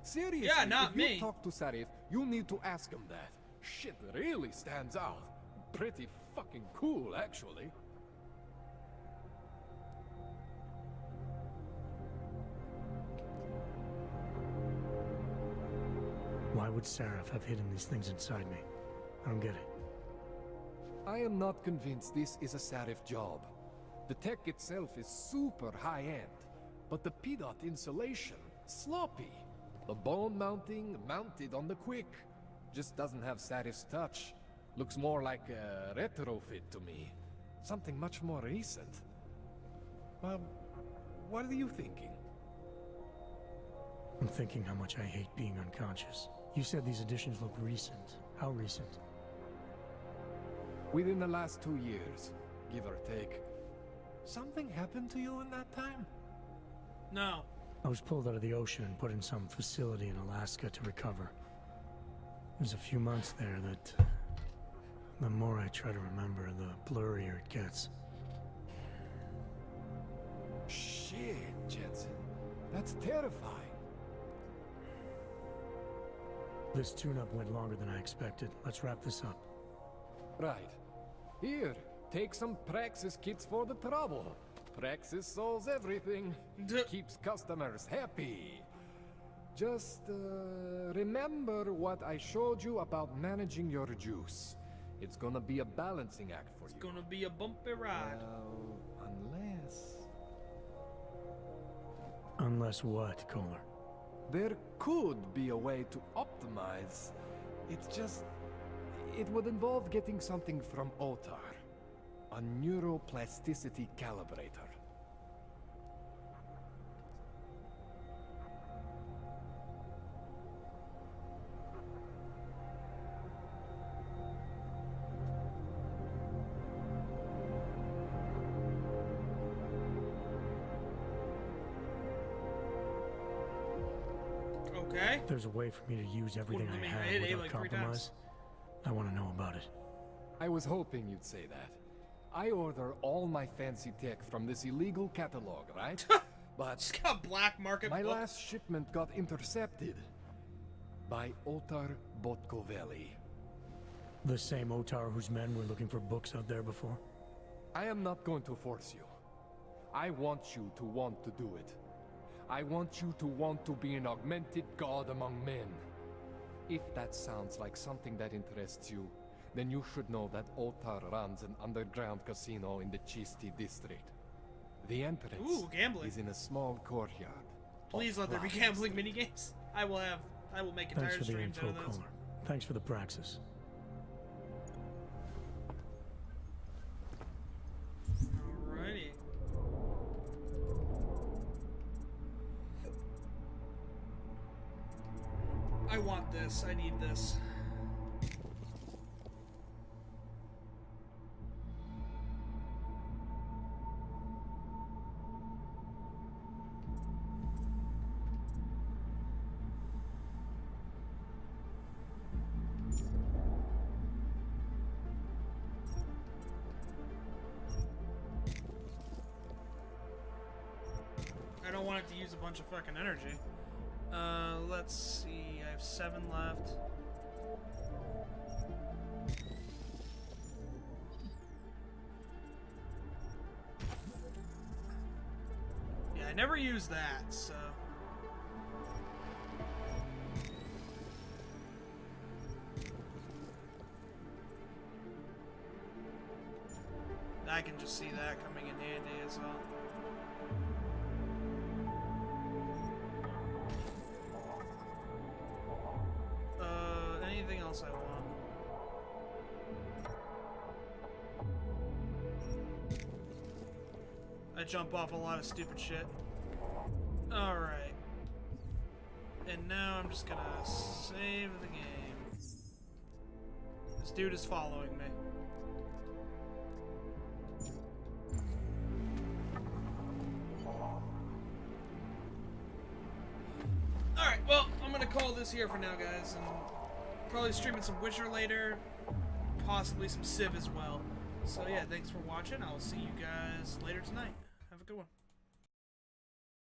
Seriously, Yeah, not if me. you talk to Sarif, you need to ask him that. Shit really stands out. Pretty fucking cool, actually. Why would Seraph have hidden these things inside me? I don't get it. I am not convinced this is a Sarif job. The tech itself is super high-end, but the PDOT insulation, sloppy. The bone mounting, mounted on the quick. Just doesn't have Sarif's touch. Looks more like a retrofit to me. Something much more recent. What are you thinking? I'm thinking how much I hate being unconscious. You said these additions look recent. How recent? Within the last 2 years, give or take. Something happened to you in that time? No. I was pulled out of the ocean and put in some facility in Alaska to recover. There's a few months there that... the more I try to remember, the blurrier it gets. Shit, Jensen. That's terrifying. This tune-up went longer than I expected. Let's wrap this up. Right. Here, take some Praxis kits for the trouble. Praxis solves everything. Keeps customers happy. Just, remember what I showed you about managing your juice. It's gonna be a balancing act for you. It's gonna be a bumpy ride. Unless... Unless what, Kohler? There could be a way to optimize. It's just... it would involve getting something from Otar. A neuroplasticity calibrator. Okay. If there's a way for me to use everything I have without like 3 compromise, I want to know about it. I was hoping you'd say that. I order all my fancy tech from this illegal catalog, right? But just got a black market my book. last shipment got intercepted by Otar Botkoveli. The same Otar whose men were looking for books out there before? I am not going to force you. I want you to want to do it. I want you to want to be an augmented god among men. If that sounds like something that interests you, then you should know that Otar runs an underground casino in the Chisti district. The entrance is in a small courtyard. Please let there be gambling minigames. I will make entire Thanks for the streams info, out of those. Kohler. Thanks for the praxis. Alrighty. I want this. I need this. I don't want it to use a bunch of fucking energy. Let's see. I have 7 left. Yeah, I never use that, so... I can just see that coming in handy as well. Anything else I want? I jump off a lot of stupid shit. Alright. And now I'm just gonna save the game. This dude is following me. Alright, well, I'm gonna call this here for now, guys, and probably streaming some Witcher later, possibly some Civ as well. So yeah, thanks for watching. I'll see you guys later tonight. Have a good one.